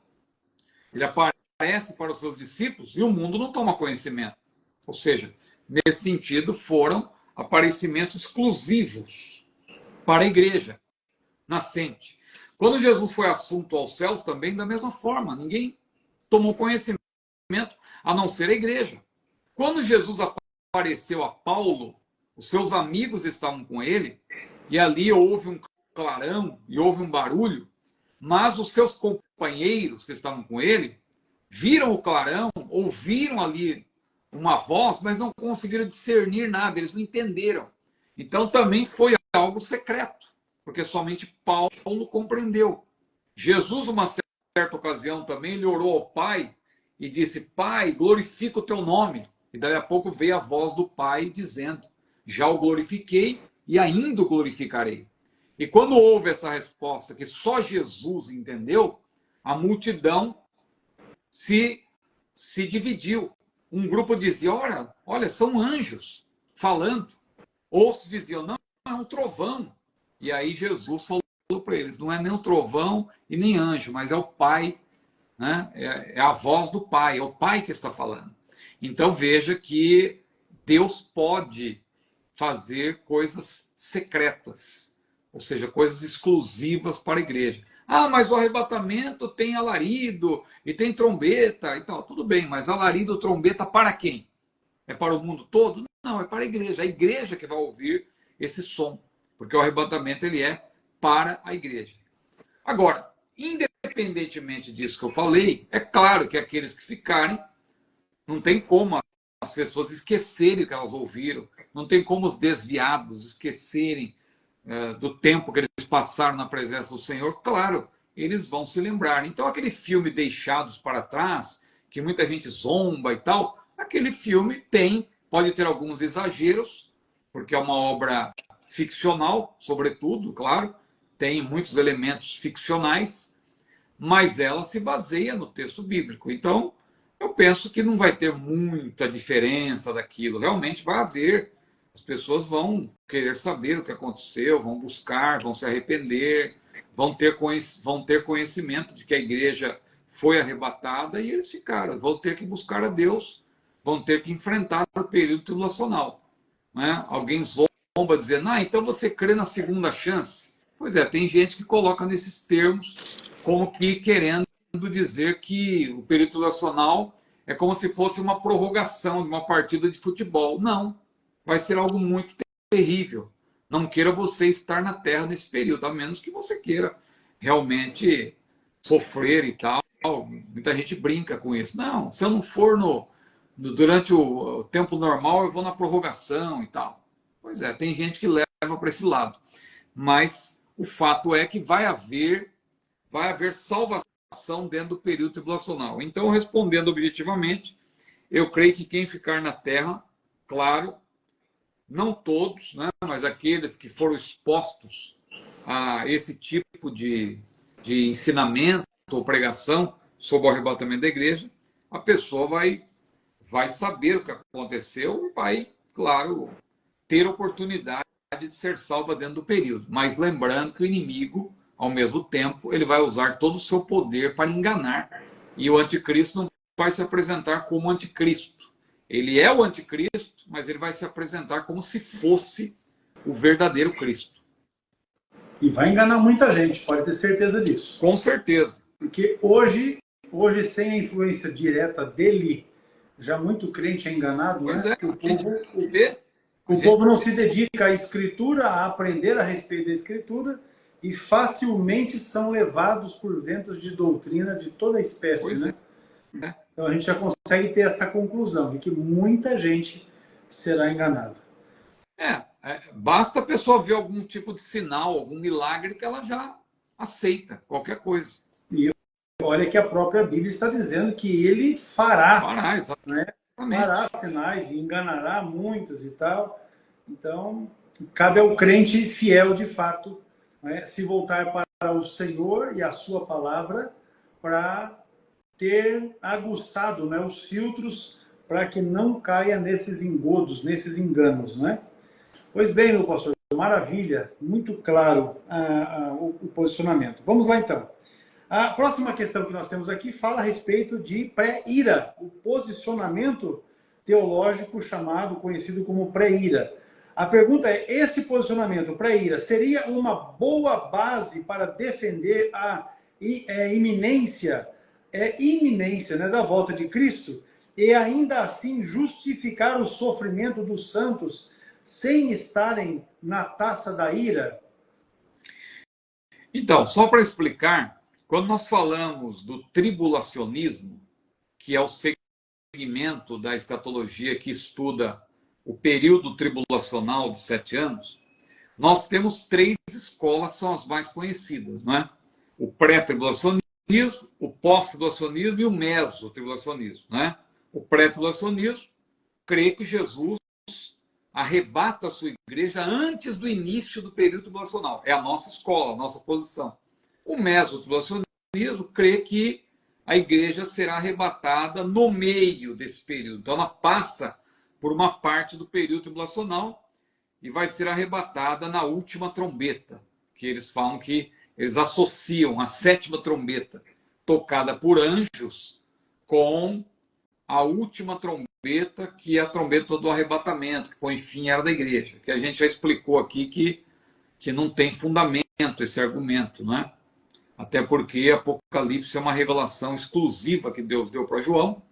Ele aparece para os seus discípulos e o mundo não toma conhecimento. Ou seja, nesse sentido, foram aparecimentos exclusivos para a igreja nascente. Quando Jesus foi assunto aos céus, também da mesma forma, ninguém tomou conhecimento, a não ser a igreja. Quando Jesus apareceu a Paulo, os seus amigos estavam com ele, e ali houve um clarão e houve um barulho, mas os seus companheiros que estavam com ele viram o clarão, ouviram ali uma voz, mas não conseguiram discernir nada, eles não entenderam. Então também foi algo secreto, porque somente Paulo compreendeu. Jesus, numa certa ocasião também, ele orou ao Pai e disse: Pai, glorifica o teu nome. E daí a pouco veio a voz do Pai dizendo: já o glorifiquei e ainda o glorificarei. E quando houve essa resposta que só Jesus entendeu, a multidão se dividiu. Um grupo dizia: olha, são anjos falando. Outros diziam: não, é um trovão. E aí Jesus falou para eles: não é nem um trovão e nem anjo, mas é o Pai, né? É a voz do Pai, é o Pai que está falando. Então veja que Deus pode fazer coisas secretas, ou seja, coisas exclusivas para a igreja. Ah, mas o arrebatamento tem alarido e tem trombeta e tal. Tudo bem, mas alarido, trombeta para quem? É para o mundo todo? Não, é para a igreja. A igreja que vai ouvir esse som, porque o arrebatamento ele é para a igreja. Agora, independentemente disso que eu falei, é claro que aqueles que ficarem, não tem como as pessoas esquecerem o que elas ouviram, não tem como os desviados esquecerem do tempo que eles passaram na presença do Senhor. Claro, eles vão se lembrar. Então, aquele filme Deixados para Trás, que muita gente zomba e tal, aquele filme pode ter alguns exageros, porque é uma obra ficcional, sobretudo, claro, tem muitos elementos ficcionais, mas ela se baseia no texto bíblico. Então, eu penso que não vai ter muita diferença daquilo. Realmente vai haver. As pessoas vão querer saber o que aconteceu, vão buscar, vão se arrepender, vão ter conhecimento de que a igreja foi arrebatada e eles ficaram. Vão ter que buscar a Deus, vão ter que enfrentar o período tribulacional. Né? Alguém zomba dizendo, então você crê na segunda chance? Pois é, tem gente que coloca nesses termos como que querendo dizer que o período tribulacional é como se fosse uma prorrogação de uma partida de futebol. Não, vai ser algo muito terrível. Não queira você estar na Terra nesse período, a menos que você queira realmente sofrer e tal. Muita gente brinca com isso. Não, se eu não for durante o tempo normal, eu vou na prorrogação e tal. Pois é, tem gente que leva para esse lado. Mas o fato é que vai haver salvação dentro do período tribulacional. Então, respondendo objetivamente, eu creio que quem ficar na Terra, claro, não todos, né, mas aqueles que foram expostos a esse tipo de ensinamento ou pregação sobre o arrebatamento da igreja, a pessoa vai saber o que aconteceu e vai, claro, ter oportunidade de ser salva dentro do período. Mas lembrando que o inimigo, ao mesmo tempo, ele vai usar todo o seu poder para enganar. E o anticristo não vai se apresentar como anticristo. Ele é o anticristo, mas ele vai se apresentar como se fosse o verdadeiro Cristo. E vai enganar muita gente, pode ter certeza disso. Com certeza. Porque hoje sem a influência direta dele, já muito crente é enganado, pois né? O povo não se dedica à escritura, a aprender a respeito da escritura, e facilmente são levados por ventos de doutrina de toda espécie, pois né? É. Então a gente já consegue ter essa conclusão de que muita gente será enganada. Basta a pessoa ver algum tipo de sinal, algum milagre, que ela já aceita qualquer coisa. E olha que a própria Bíblia está dizendo que ele fará, exatamente. Né? Fará sinais e enganará muitos e tal. Então, cabe ao crente fiel de fato, né, se voltar para o Senhor e a sua palavra para ter aguçado, né, os filtros para que não caia nesses engodos, nesses enganos, né? Pois bem, meu pastor, maravilha, muito claro o posicionamento. Vamos lá, então. A próxima questão que nós temos aqui fala a respeito de pré-ira, o posicionamento teológico conhecido como pré-ira. A pergunta é, este posicionamento pré-ira seria uma boa base para defender a iminência, né, da volta de Cristo e ainda assim justificar o sofrimento dos santos sem estarem na taça da ira? Então, só para explicar, quando nós falamos do tribulacionismo, que é o segmento da escatologia que estuda o período tribulacional de 7 anos, nós temos 3 escolas, são as mais conhecidas, não é? O pré-tribulacionismo, o pós-tribulacionismo e o mesotribulacionismo, né? O pré-tribulacionismo crê que Jesus arrebata a sua igreja antes do início do período tribulacional. É a nossa escola, a nossa posição. O mesotribulacionismo crê que a igreja será arrebatada no meio desse período. Então ela passa por uma parte do período tribulacional e vai ser arrebatada na última trombeta, que eles falam que eles associam a 7ª trombeta tocada por anjos com a última trombeta, que é a trombeta do arrebatamento, que põe fim à era da igreja, que a gente já explicou aqui que não tem fundamento esse argumento, não é? Até porque Apocalipse é uma revelação exclusiva que Deus deu para João,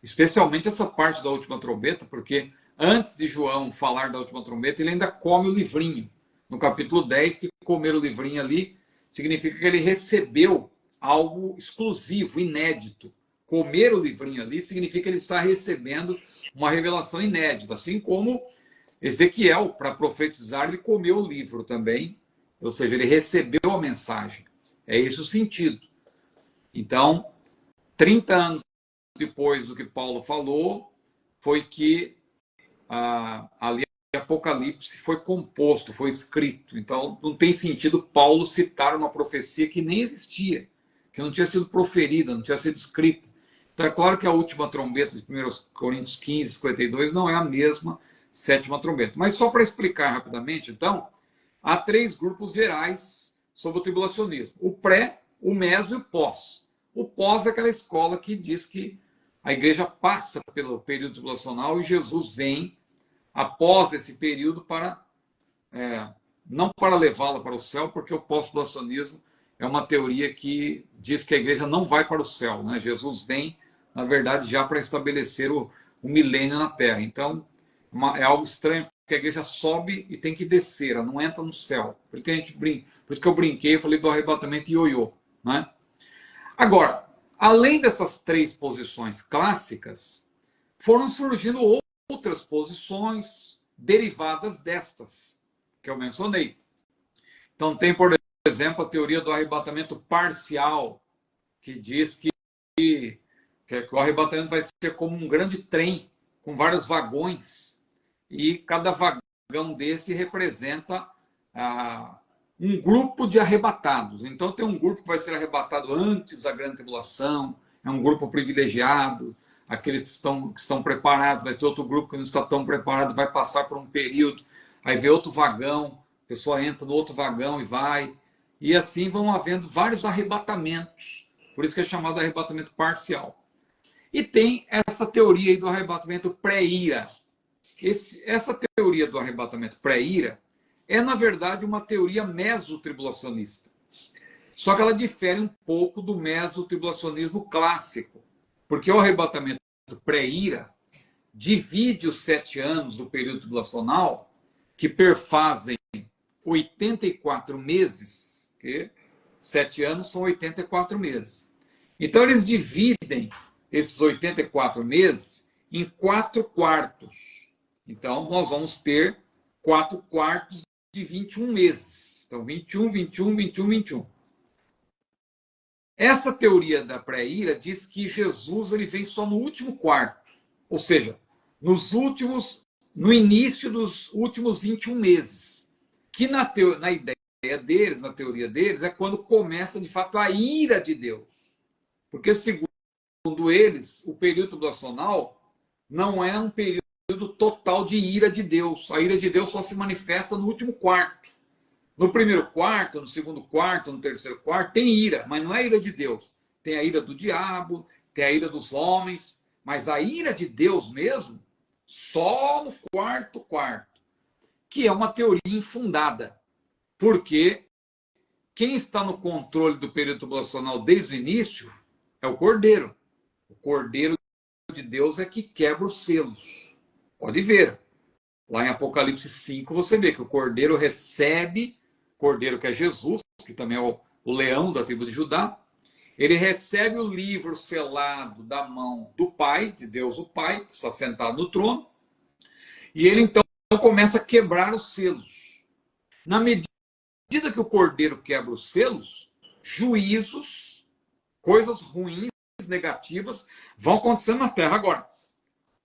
especialmente essa parte da última trombeta, porque antes de João falar da última trombeta, ele ainda come o livrinho. No capítulo 10, que comer o livrinho ali significa que ele recebeu algo exclusivo, inédito. Comer o livrinho ali significa que ele está recebendo uma revelação inédita, assim como Ezequiel, para profetizar, ele comeu o livro também, ou seja, ele recebeu a mensagem. É esse o sentido. Então, 30 anos depois do que Paulo falou, foi que ali Apocalipse foi composto, foi escrito. Então, não tem sentido Paulo citar uma profecia que nem existia, que não tinha sido proferida, não tinha sido escrita. Então, é claro que a última trombeta de 1 Coríntios 15, 52 não é a mesma sétima trombeta. Mas só para explicar rapidamente, então, há 3 grupos gerais sobre o tribulacionismo: o pré, o meso e o pós. O pós é aquela escola que diz que a igreja passa pelo período tribulacional e Jesus vem após esse período para não para levá-la para o céu, porque o pós-tribulacionismo é uma teoria que diz que a igreja não vai para o céu, né? Jesus vem, na verdade, já para estabelecer o milênio na Terra. Então, é algo estranho, porque a igreja sobe e tem que descer, ela não entra no céu. Por isso que, por isso que eu brinquei, eu falei do arrebatamento ioiô, né? Agora, além dessas 3 posições clássicas, foram surgindo outras posições derivadas destas, que eu mencionei. Então, tem, por exemplo, a teoria do arrebatamento parcial, que diz que o arrebatamento vai ser como um grande trem, com vários vagões, e cada vagão desse representa um grupo de arrebatados. Então, tem um grupo que vai ser arrebatado antes da grande tribulação, é um grupo privilegiado, aqueles que estão preparados, vai ter outro grupo que não está tão preparado, vai passar por um período, aí vê outro vagão, a pessoa entra no outro vagão e vai, e assim vão havendo vários arrebatamentos, por isso que é chamado de arrebatamento parcial. E tem essa teoria aí do arrebatamento pré-ira. Essa teoria do arrebatamento pré-ira é, na verdade, uma teoria mesotribulacionista. Só que ela difere um pouco do mesotribulacionismo clássico, porque o arrebatamento pré-ira divide os 7 anos do período tribulacional, que perfazem 84 meses, que 7 anos são 84 meses. Então, eles dividem esses 84 meses em 4 quartos. Então, nós vamos ter 4 quartos de 21 meses. Então, 21, 21, 21, 21. Essa teoria da pré-ira diz que Jesus ele vem só no último quarto, ou seja, no início dos últimos 21 meses, que na ideia deles, na teoria deles, é quando começa de fato a ira de Deus. Porque, segundo eles, o período tribulacional não é um período total de ira de Deus. A ira de Deus só se manifesta no último quarto. No primeiro quarto, no segundo quarto, no terceiro quarto, tem ira, mas não é a ira de Deus. Tem a ira do diabo, tem a ira dos homens, mas a ira de Deus mesmo, só no quarto quarto, que é uma teoria infundada. Porque quem está no controle do período tribulacional desde o início é o Cordeiro. O Cordeiro de Deus é que quebra os selos. Pode ver. Lá em Apocalipse 5 você vê que o Cordeiro recebe, Cordeiro que é Jesus, que também é o leão da tribo de Judá, ele recebe o livro selado da mão do Pai, de Deus o Pai, que está sentado no trono, e ele então começa a quebrar os selos. Na medida que o Cordeiro quebra os selos, juízos, coisas ruins, negativas, vão acontecendo na Terra. Agora,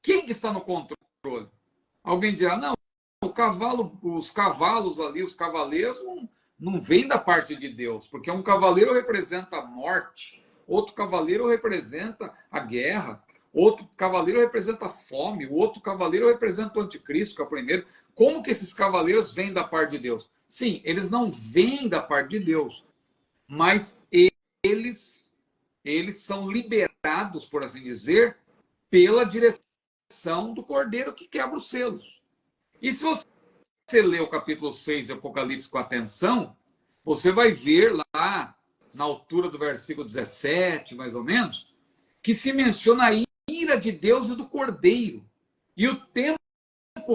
quem que está no controle? Alguém dirá, não, os cavalos ali, os cavaleiros, não vêm da parte de Deus, porque um cavaleiro representa a morte, outro cavaleiro representa a guerra, outro cavaleiro representa a fome, o outro cavaleiro representa o anticristo, que é o primeiro. Como que esses cavaleiros vêm da parte de Deus? Sim, eles não vêm da parte de Deus, mas eles são liberados, por assim dizer, pela direção do Cordeiro que quebra os selos. E se você ler o capítulo 6 de Apocalipse com atenção, você vai ver lá, na altura do versículo 17, mais ou menos, que se menciona a ira de Deus e do Cordeiro. E o tempo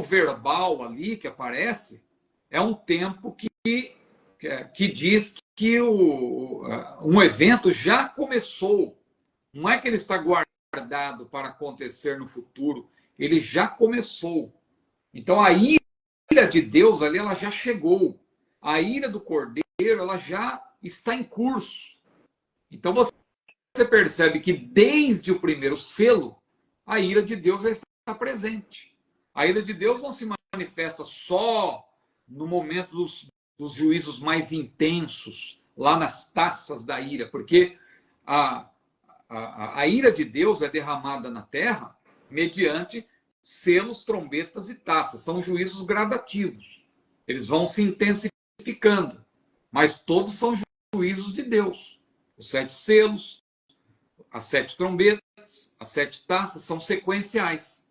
verbal ali que aparece é um tempo que diz que um evento já começou. Não é que ele está guardado para acontecer no futuro, ele já começou. Então a ira de Deus ali, ela já chegou. A ira do Cordeiro, ela já está em curso. Então você percebe que desde o primeiro selo, a ira de Deus já está presente. A ira de Deus não se manifesta só no momento dos juízos mais intensos, lá nas taças da ira, porque a ira de Deus é derramada na terra mediante selos, trombetas e taças. São juízos gradativos. Eles vão se intensificando, mas todos são juízos de Deus. Os 7 selos, as 7 trombetas, as 7 taças são sequenciais.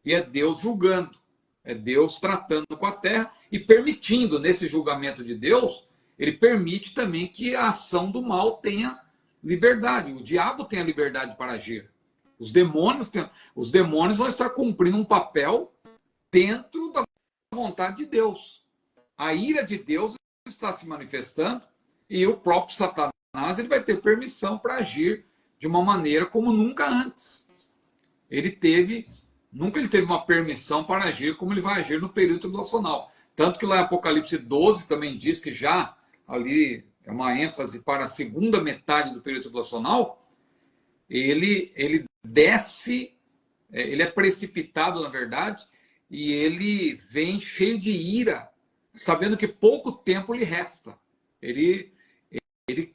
E é Deus julgando, é Deus tratando com a terra e permitindo, nesse julgamento de Deus, ele permite também que a ação do mal tenha liberdade. O diabo tem a liberdade para agir. Os demônios vão estar cumprindo um papel dentro da vontade de Deus. A ira de Deus está se manifestando e o próprio Satanás ele vai ter permissão para agir de uma maneira como nunca antes. Nunca ele teve uma permissão para agir como ele vai agir no período tribulacional. Tanto que lá em Apocalipse 12 também diz que já ali é uma ênfase para a segunda metade do período tribulacional, ele desce, ele é precipitado, na verdade, e ele vem cheio de ira, sabendo que pouco tempo lhe resta. Ele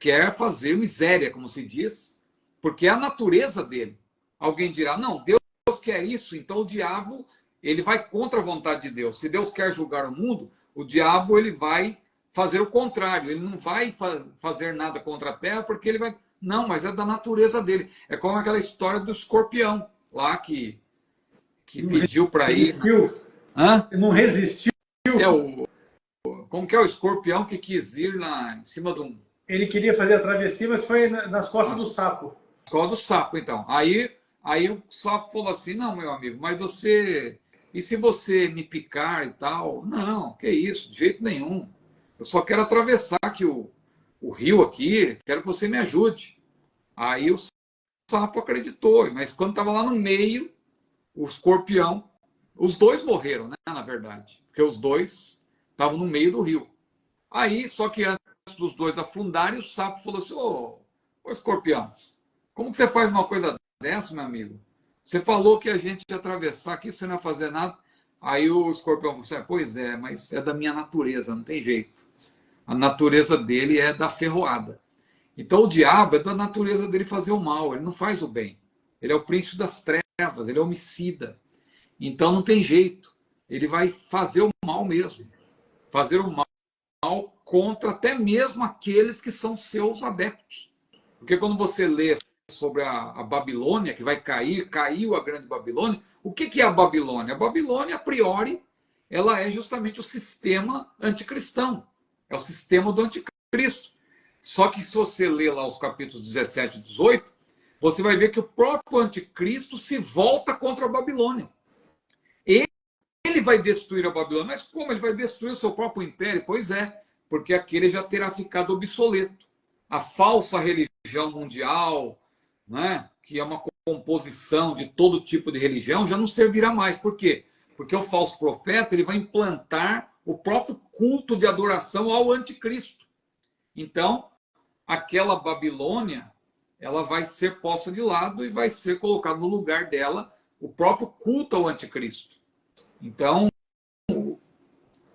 quer fazer miséria, como se diz, porque é a natureza dele. Alguém dirá, não, Deus quer isso, então o diabo ele vai contra a vontade de Deus. Se Deus quer julgar o mundo, o diabo ele vai fazer o contrário. Ele não vai fazer nada contra a terra, porque ele vai... Não, mas é da natureza dele. É como aquela história do escorpião, lá que pediu para ir... Hã? Não resistiu. Como que é o escorpião que quis ir lá em cima de um... Ele queria fazer a travessia, mas foi nas costas do sapo. Costas do sapo, então. Aí o sapo falou assim, não, meu amigo, mas você... E se você me picar e tal? Não, que isso, de jeito nenhum. Eu só quero atravessar aqui o rio aqui, quero que você me ajude. Aí o sapo acreditou, mas quando estava lá no meio, o escorpião, os dois morreram, né, na verdade, porque os dois estavam no meio do rio. Aí, só que antes dos dois afundarem, o sapo falou assim, ô escorpião, como que você faz uma coisa dessa, meu amigo? Você falou que a gente ia atravessar aqui, você não ia fazer nada. Aí o escorpião falou assim, pois é, mas é da minha natureza, não tem jeito. A natureza dele é da ferroada. Então o diabo é da natureza dele fazer o mal, ele não faz o bem. Ele é o príncipe das trevas, ele é homicida. Então não tem jeito. Ele vai fazer o mal mesmo. Fazer o mal contra até mesmo aqueles que são seus adeptos. Porque quando você lê sobre a Babilônia, que vai caiu a grande Babilônia, o que é a Babilônia? A Babilônia, a priori, ela é justamente o sistema anticristão. É o sistema do anticristo. Só que se você ler lá os capítulos 17 e 18, você vai ver que o próprio anticristo se volta contra a Babilônia. Ele vai destruir a Babilônia. Mas como? Ele vai destruir o seu próprio império? Pois é, porque aquele já terá ficado obsoleto. A falsa religião mundial, né, que é uma composição de todo tipo de religião, já não servirá mais. Por quê? Porque o falso profeta ele vai implantar o próprio culto de adoração ao anticristo. Então, aquela Babilônia, ela vai ser posta de lado e vai ser colocado no lugar dela o próprio culto ao anticristo. Então,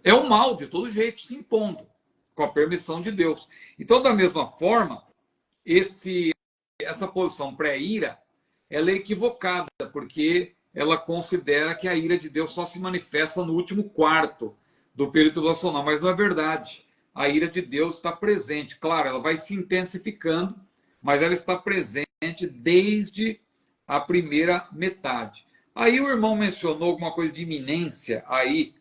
é o mal de todo jeito se impondo, com a permissão de Deus. Então, da mesma forma, essa posição pré-ira, ela é equivocada, porque ela considera que a ira de Deus só se manifesta no último quarto do período tribulacional, mas não é verdade. A ira de Deus está presente. Claro, ela vai se intensificando, mas ela está presente desde a primeira metade. Aí o irmão mencionou alguma coisa de iminência aí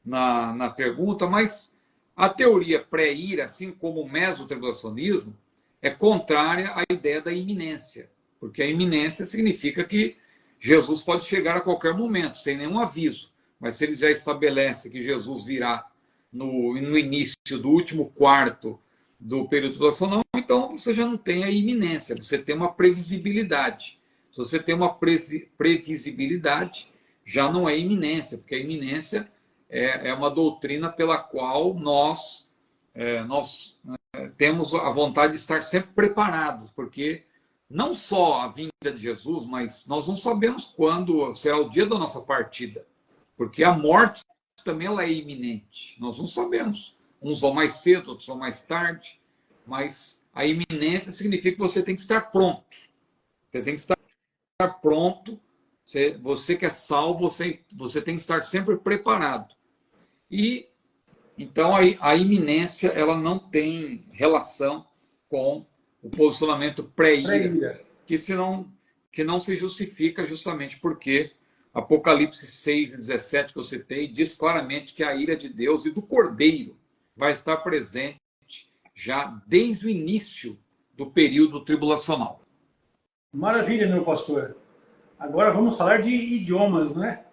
na pergunta, mas a teoria pré-ira, assim como o mesotribulacionismo, é contrária à ideia da iminência, porque a iminência significa que Jesus pode chegar a qualquer momento, sem nenhum aviso, mas se ele já estabelece que Jesus virá no início do último quarto do período tribulacional, então você já não tem a iminência, você tem uma previsibilidade. Se você tem uma previsibilidade, já não é iminência, porque a iminência é uma doutrina pela qual nós temos a vontade de estar sempre preparados, porque não só a vinda de Jesus, mas nós não sabemos quando será o dia da nossa partida, porque a morte também ela é iminente. Nós não sabemos. Uns vão mais cedo, outros vão mais tarde, mas a iminência significa que você tem que estar pronto. Você tem que estar pronto. Você que é salvo, você tem que estar sempre preparado. E então a iminência ela não tem relação com o posicionamento pré-ira, que não se justifica justamente porque Apocalipse 6 e 17 que eu citei diz claramente que a ira de Deus e do Cordeiro vai estar presente já desde o início do período tribulacional. Maravilha, meu pastor. Agora vamos falar de idiomas, não é?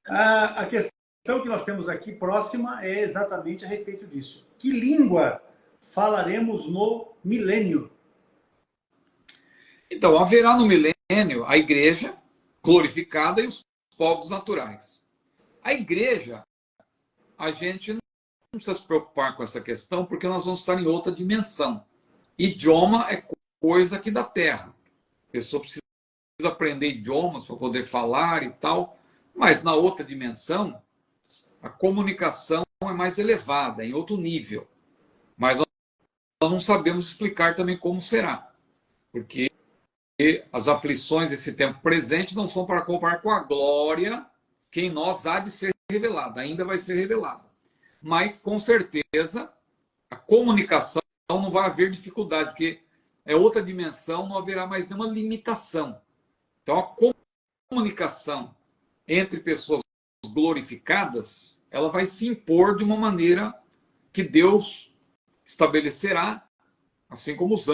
A questão que nós temos aqui próxima é exatamente a respeito disso. Que língua falaremos no milênio? Então, haverá no milênio a igreja glorificada e os povos naturais. A igreja, a gente não precisa se preocupar com essa questão, porque nós vamos estar em outra dimensão. Idioma é coisa aqui da Terra. A pessoa precisa aprender idiomas para poder falar e tal, mas na outra dimensão, a comunicação é mais elevada, em outro nível. Mas nós não sabemos explicar também como será, porque as aflições desse tempo presente não são para comparar com a glória que em nós há de ser revelada, ainda vai ser revelada. Mas, com certeza, a comunicação não vai haver dificuldade, porque é outra dimensão, não haverá mais nenhuma limitação. Então, a comunicação entre pessoas glorificadas, ela vai se impor de uma maneira que Deus estabelecerá, assim como os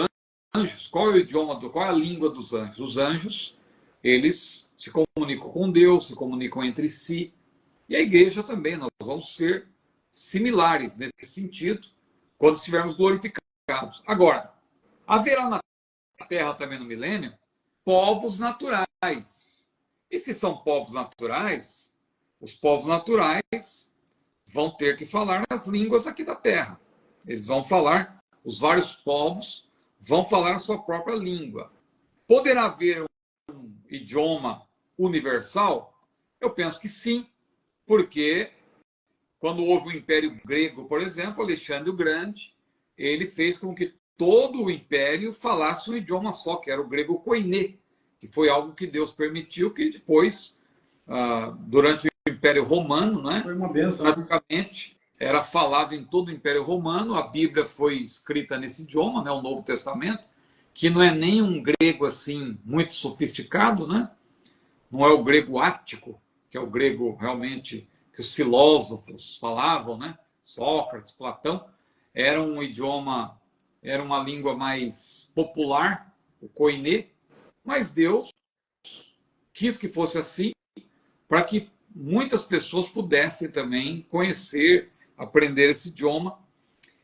anjos. Qual é o idioma, qual é a língua dos anjos? Os anjos, eles se comunicam com Deus, se comunicam entre si. E a igreja também, nós vamos ser similares nesse sentido, quando estivermos glorificados. Agora, haverá na Terra também no milênio povos naturais. E se são povos naturais, os povos naturais vão ter que falar as línguas aqui da Terra. Eles vão falar, os vários povos vão falar a sua própria língua. Poderá haver um idioma universal? Eu penso que sim, porque quando houve o Império Grego, por exemplo, Alexandre o Grande, ele fez com que todo o império falasse um idioma só, que era o grego koiné, que foi algo que Deus permitiu que depois, durante o Império Romano, né, foi uma bênção, praticamente era falado em todo o Império Romano. A Bíblia foi escrita nesse idioma, né, o Novo Testamento, que não é nem um grego assim muito sofisticado, né? Não é o grego ático, que é o grego realmente que os filósofos falavam, né? Sócrates, Platão, era um idioma, era uma língua mais popular, o koiné, mas Deus quis que fosse assim para que muitas pessoas pudessem também conhecer, aprender esse idioma,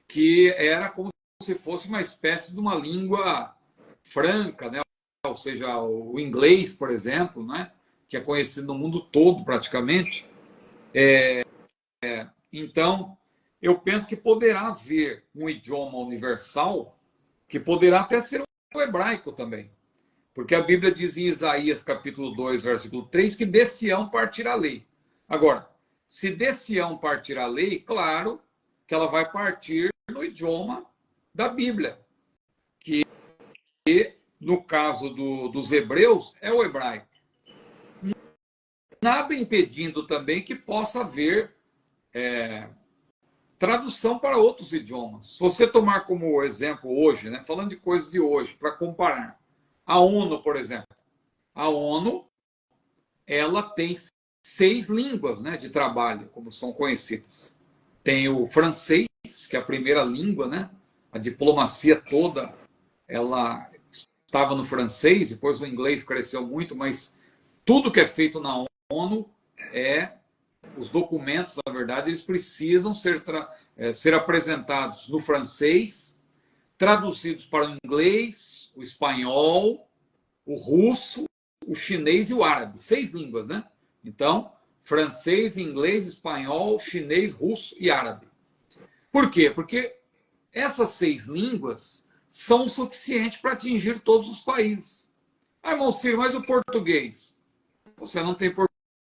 que era como se fosse uma espécie de uma língua franca, né? Ou seja, o inglês, por exemplo, né? Que é conhecido no mundo todo praticamente. Então, eu penso que poderá haver um idioma universal, que poderá até ser o hebraico também. Porque a Bíblia diz em Isaías capítulo 2, versículo 3, que de Sião partirá a lei. Agora, se de Sião partir a lei, claro que ela vai partir no idioma da Bíblia, que no caso dos hebreus é o hebraico. Nada impedindo também que possa haver tradução para outros idiomas. Se você tomar como exemplo hoje, né, falando de coisas de hoje, para comparar, A ONU, por exemplo. A ONU, ela tem 6 línguas, né, de trabalho, como são conhecidas. Tem o francês, que é a primeira língua, né? A diplomacia toda, ela estava no francês, depois o inglês cresceu muito, mas tudo que é feito na ONU os documentos, na verdade, eles precisam ser apresentados no francês, traduzidos para o inglês, o espanhol, o russo, o chinês e o árabe. 6 línguas, né? Então, francês, inglês, espanhol, chinês, russo e árabe. Por quê? Porque essas 6 línguas são o suficiente para atingir todos os países. Ah, irmão Ciro, mas o português? Você não tem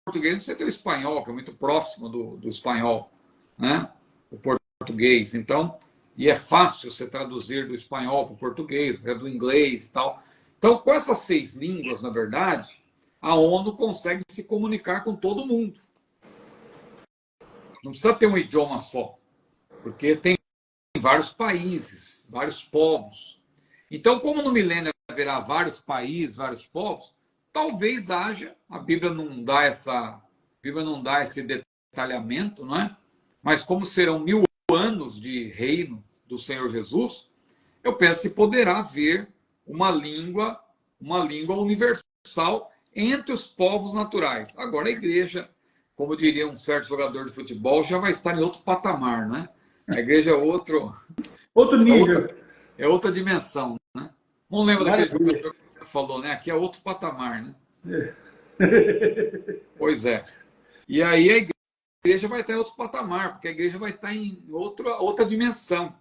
português, você tem o espanhol, que é muito próximo do espanhol, né? O português. Então, e é fácil você traduzir do espanhol para o português, do inglês e tal. Então, com essas 6 línguas, na verdade, a ONU consegue se comunicar com todo mundo. Não precisa ter um idioma só, porque tem vários países, vários povos. Então, como no milênio haverá vários países, vários povos, talvez haja, a Bíblia não dá esse detalhamento, não é? Mas como serão 1000 anos de reino do Senhor Jesus, eu penso que poderá haver uma língua universal entre os povos naturais. Agora a igreja, como diria um certo jogador de futebol, já vai estar em outro patamar, né? A igreja é outro nível. É outra dimensão, né? Não lembra daquele jogador que falou, né? Aqui é outro patamar, né? Pois é. E aí a igreja vai estar em outro patamar, porque a igreja vai estar em outra dimensão.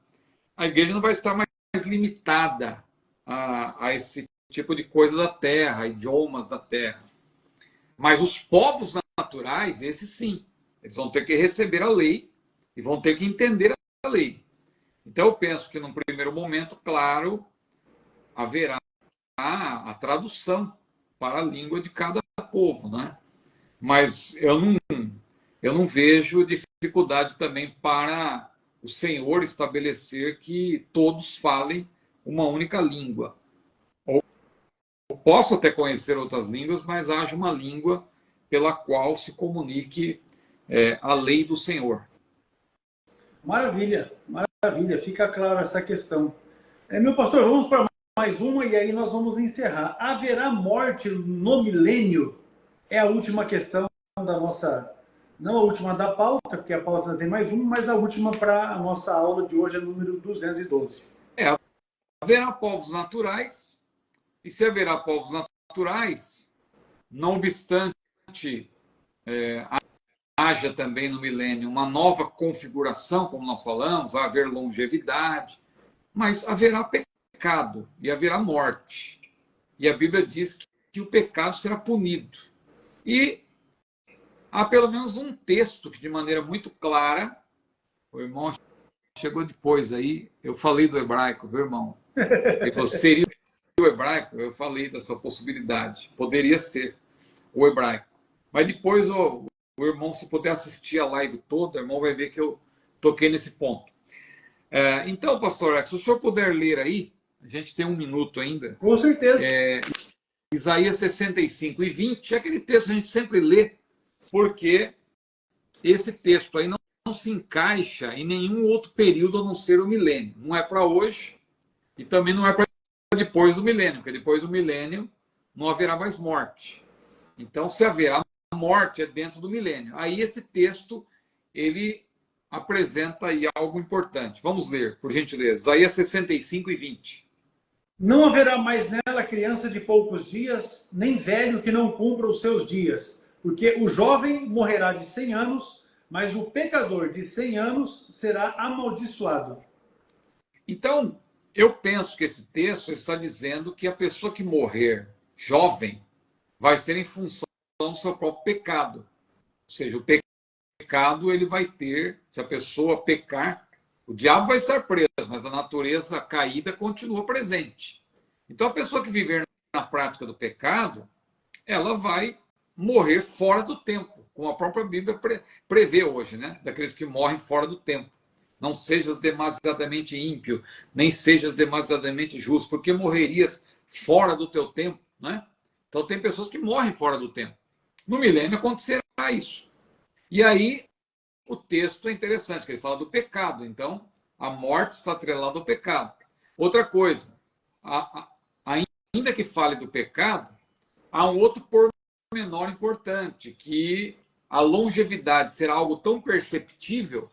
A igreja não vai estar mais limitada a esse tipo de coisa da terra, idiomas da terra. Mas os povos naturais, esses sim, eles vão ter que receber a lei e vão ter que entender a lei. Então eu penso que num primeiro momento, claro, haverá a tradução para a língua de cada povo, né? Mas eu não vejo dificuldade também para o Senhor estabelecer que todos falem uma única língua. Ou posso até conhecer outras línguas, mas haja uma língua pela qual se comunique a lei do Senhor. Maravilha, maravilha, fica claro essa questão. Meu pastor, vamos para mais uma e aí nós vamos encerrar. Haverá morte no milênio? É a última questão da nossa... Não a última da pauta, porque a pauta tem mais uma, mas a última para a nossa aula de hoje é número 212. Haverá povos naturais, e se haverá povos naturais, não obstante haja também no milênio uma nova configuração, como nós falamos, vai haver longevidade, mas haverá pecado e haverá morte. E a Bíblia diz que o pecado será punido. E há pelo menos um texto que, de maneira muito clara, o irmão chegou depois aí, eu falei do hebraico, viu, irmão? Ele falou, seria o hebraico? Eu falei dessa possibilidade. Poderia ser o hebraico. Mas depois o irmão, se puder assistir a live toda, o irmão vai ver que eu toquei nesse ponto. Então, pastor Alex, se o senhor puder ler aí, a gente tem 1 minuto ainda. Com certeza. Isaías 65 e 20, é aquele texto que a gente sempre lê, porque esse texto aí não se encaixa em nenhum outro período a não ser o milênio. Não é para hoje e também não é para depois do milênio, porque depois do milênio não haverá mais morte. Então, se haverá morte, é dentro do milênio. Aí esse texto, ele apresenta aí algo importante. Vamos ler, por gentileza. Isaías 65 e 20. Não haverá mais nela criança de poucos dias, nem velho que não cumpra os seus dias, porque o jovem morrerá de 100 anos, mas o pecador de 100 anos será amaldiçoado. Então, eu penso que esse texto está dizendo que a pessoa que morrer jovem vai ser em função do seu próprio pecado. Ou seja, o pecado ele vai ter, se a pessoa pecar, o diabo vai estar preso, mas a natureza caída continua presente. Então, a pessoa que viver na prática do pecado, ela vai morrer fora do tempo, como a própria Bíblia prevê hoje, né? Daqueles que morrem fora do tempo. Não sejas demasiadamente ímpio, nem sejas demasiadamente justo, porque morrerias fora do teu tempo, né? Então tem pessoas que morrem fora do tempo. No milênio acontecerá isso. E aí o texto é interessante, que ele fala do pecado. Então, a morte está atrelada ao pecado. Outra coisa, ainda que fale do pecado, há um outro pormenor importante, que a longevidade será algo tão perceptível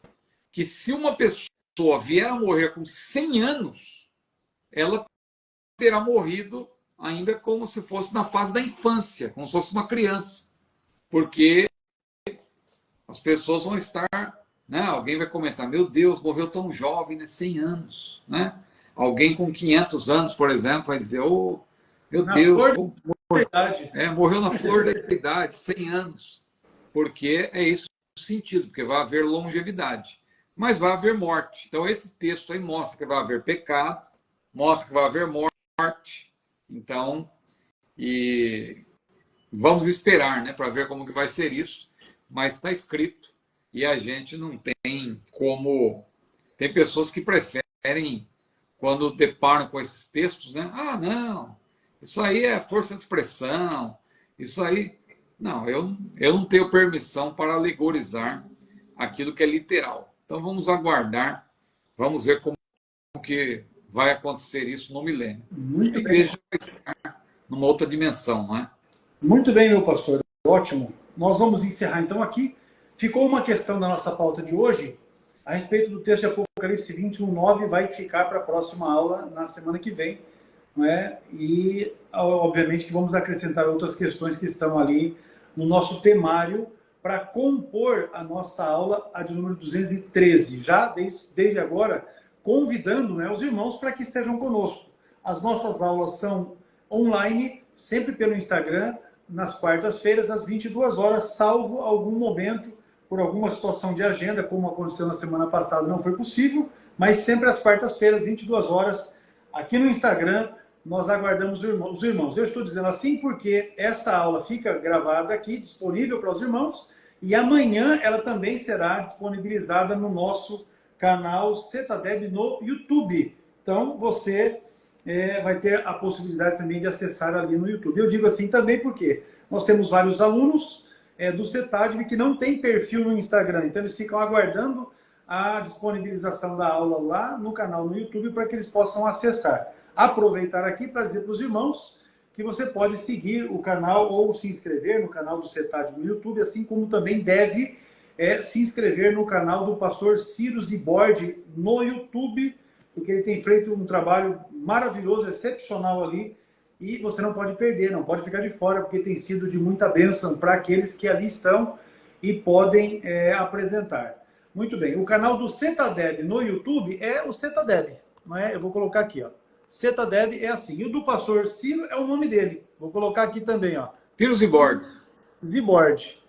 que se uma pessoa vier a morrer com 100 anos, ela terá morrido ainda como se fosse na fase da infância, como se fosse uma criança. Porque as pessoas vão estar, né? Alguém vai comentar, meu Deus, morreu tão jovem, né? 100 anos, né? Alguém com 500 anos, por exemplo, vai dizer, oh, meu Na Deus, flor da idade. morreu na flor da idade, 100 anos. Porque é isso o sentido, porque vai haver longevidade. Mas vai haver morte. Então, esse texto aí mostra que vai haver pecado, mostra que vai haver morte. Então, e vamos esperar, né, para ver como que vai ser isso. Mas está escrito e a gente não tem como... Tem pessoas que preferem, quando deparam com esses textos, né? Ah, não, isso aí é força de expressão, isso aí... Não, eu não tenho permissão para alegorizar aquilo que é literal. Então vamos aguardar, vamos ver como que vai acontecer isso no milênio. Muito A igreja vai estar numa outra dimensão, não é? Muito bem, meu pastor. Ótimo. Nós vamos encerrar então aqui. Ficou uma questão da nossa pauta de hoje a respeito do texto de Apocalipse 21:9, vai ficar para a próxima aula na semana que vem, não é? E obviamente que vamos acrescentar outras questões que estão ali no nosso temário para compor a nossa aula, a de número 213. Já desde agora convidando, né, os irmãos para que estejam conosco. As nossas aulas são online, sempre pelo Instagram, nas quartas-feiras, às 22 horas, salvo algum momento, por alguma situação de agenda, como aconteceu na semana passada, não foi possível, mas sempre às quartas-feiras, 22 horas, aqui no Instagram, nós aguardamos os irmãos. Eu estou dizendo assim porque esta aula fica gravada aqui, disponível para os irmãos, e amanhã ela também será disponibilizada no nosso canal CETADEB no YouTube. Então, você vai ter a possibilidade também de acessar ali no YouTube. Eu digo assim também porque nós temos vários alunos do CETADEB que não tem perfil no Instagram, então eles ficam aguardando a disponibilização da aula lá no canal no YouTube para que eles possam acessar. Aproveitar aqui para dizer para os irmãos que você pode seguir o canal ou se inscrever no canal do CETADEB no YouTube, assim como também deve se inscrever no canal do pastor Ciro Zibordi no YouTube, porque ele tem feito um trabalho maravilhoso, excepcional ali, e você não pode perder, não pode ficar de fora, porque tem sido de muita bênção para aqueles que ali estão e podem apresentar. Muito bem, o canal do CETADEB no YouTube é o CETADEB, não é? Eu vou colocar aqui, ó. CETADEB é assim. E o do pastor Ciro é o nome dele. Vou colocar aqui também, ó. Ciro Zibordi. Zibordi.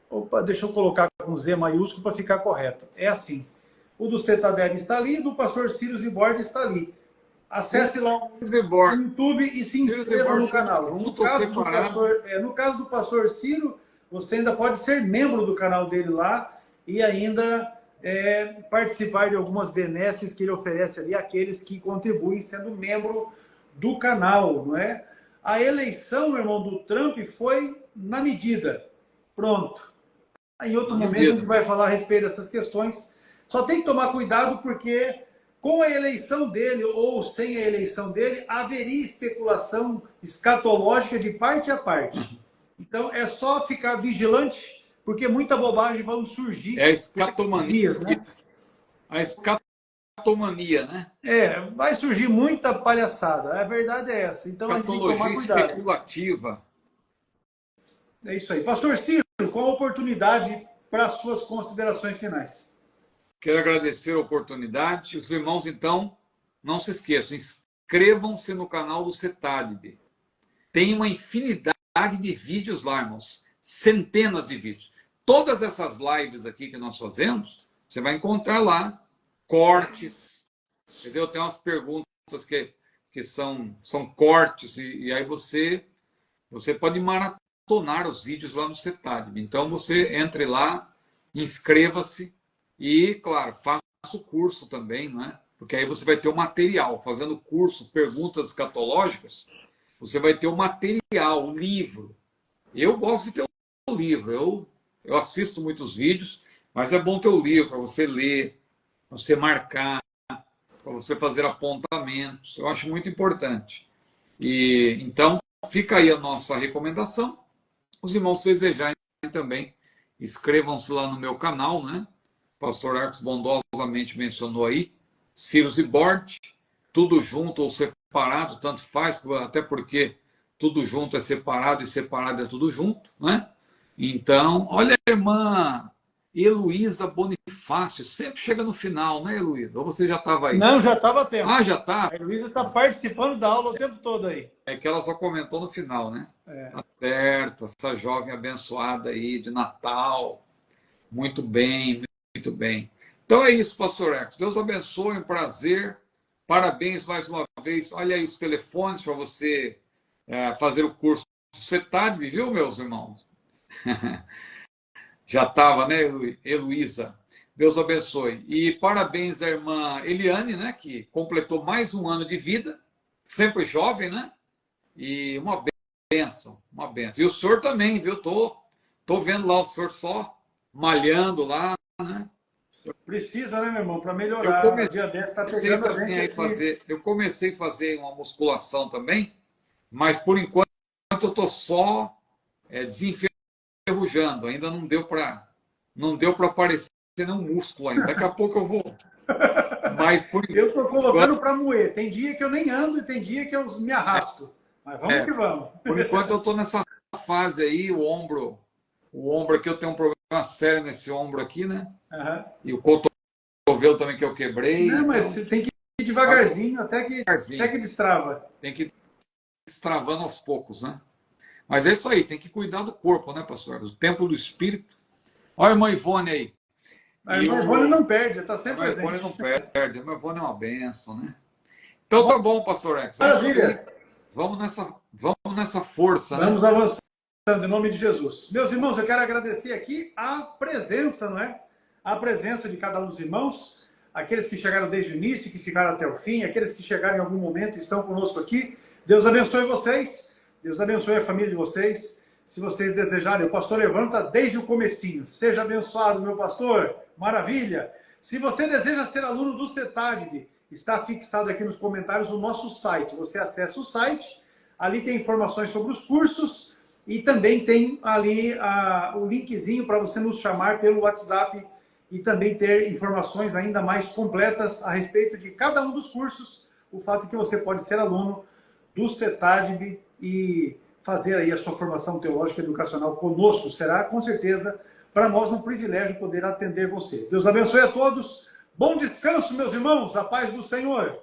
Opa, deixa eu colocar com Z maiúsculo para ficar correto. É assim. O do CETADEB está ali, do pastor Ciro Zibordi está ali. Acesse lá o YouTube e se inscreva no canal. No caso do pastor Ciro, você ainda pode ser membro do canal dele lá e ainda participar de algumas benesses que ele oferece ali àqueles que contribuem sendo membro do canal, não é? A eleição, meu irmão, do Trump foi na medida. Pronto. Em outro momento a gente vai falar a respeito dessas questões. Só tem que tomar cuidado porque com a eleição dele ou sem a eleição dele, haveria especulação escatológica de parte a parte. Então é só ficar vigilante, porque muita bobagem vão surgir. É a escatomania, né? A escatomania, né? Vai surgir muita palhaçada. A verdade é essa. Então a gente tem que tomar cuidado. Especulativa. É isso aí. Pastor Ciro, qual a oportunidade para as suas considerações finais? Quero agradecer a oportunidade. Os irmãos, então, não se esqueçam, inscrevam-se no canal do CETADEB. Tem uma infinidade de vídeos lá, irmãos. Centenas de vídeos. Todas essas lives aqui que nós fazemos, você vai encontrar lá cortes, entendeu? Tem umas perguntas que são cortes, e aí você pode maratonar os vídeos lá no CETADEB. Então, você entre lá, inscreva-se e, claro, faça o curso também, não é? Porque aí você vai ter o material. Fazendo curso, perguntas escatológicas, você vai ter o material, o livro. Eu gosto de ter o livro, eu assisto muitos vídeos, mas é bom ter o livro para você ler, para você marcar, para você fazer apontamentos. Eu acho muito importante. E então, fica aí a nossa recomendação. Os irmãos desejarem também, inscrevam-se lá no meu canal, né? Pastor Arcos bondosamente mencionou aí, Cyrus e Bort, tudo junto ou separado, tanto faz, até porque tudo junto é separado e separado é tudo junto, né? Então, olha a irmã Heloísa Bonifácio, sempre chega no final, né, Heloísa? Ou você já estava aí? Não, já estava a tempo. Ah, já está? A Heloísa está participando da aula o tempo todo aí. É que ela só comentou no final, né? Tá certo, essa jovem abençoada aí de Natal. Muito bem, muito bem. Então é isso, pastor Arcos. Deus abençoe, um prazer. Parabéns mais uma vez. Olha aí os telefones para você fazer o curso do CETADB, viu, meus irmãos? Já estava, né, Heloísa? Deus abençoe. E parabéns à irmã Eliane, né, que completou mais um ano de vida, sempre jovem, né? E uma bênção, uma bênção. E o senhor também, viu? Tô vendo lá o senhor só malhando lá, né? Precisa, né, meu irmão, para melhorar. O dia desse está pegando a gente aqui. Eu comecei a fazer uma musculação também, mas por enquanto eu estou só desenferrujando. Ainda não deu para aparecer nenhum músculo ainda. Daqui a pouco eu vou. Mas por eu estou colocando para moer. Tem dia que eu nem ando e tem dia que eu me arrasto. Mas vamos que vamos. Por enquanto eu estou nessa fase aí, o ombro aqui, eu tenho um problema sério nesse ombro aqui, né? Uhum. E o cotovelo também que eu quebrei. Não, mas você tem que ir devagarzinho, até que destrava. Tem que ir destravando aos poucos, né? Mas é isso aí, tem que cuidar do corpo, né, pastor? O templo do espírito. Olha a irmã Ivone aí. A irmã Ivone não perde, está sempre presente. A irmã Ivone não perde, a irmã Ivone é uma bênção, né? Então tá bom, pastor X. Maravilha. Vamos nessa força, né? Vamos avançando em nome de Jesus. Meus irmãos, eu quero agradecer aqui a presença, não é? A presença de cada um dos irmãos, aqueles que chegaram desde o início, que ficaram até o fim, aqueles que chegaram em algum momento e estão conosco aqui. Deus abençoe vocês, Deus abençoe a família de vocês. Se vocês desejarem, o pastor levanta desde o comecinho. Seja abençoado, meu pastor. Maravilha. Se você deseja ser aluno do CETADB, está fixado aqui nos comentários o nosso site. Você acessa o site, ali tem informações sobre os cursos e também tem ali o linkzinho para você nos chamar pelo WhatsApp e também ter informações ainda mais completas a respeito de cada um dos cursos, o fato de que você pode ser aluno do CETADB e fazer aí a sua formação teológica e educacional conosco. Será, com certeza, para nós um privilégio poder atender você. Deus abençoe a todos. Bom descanso, meus irmãos. A paz do Senhor.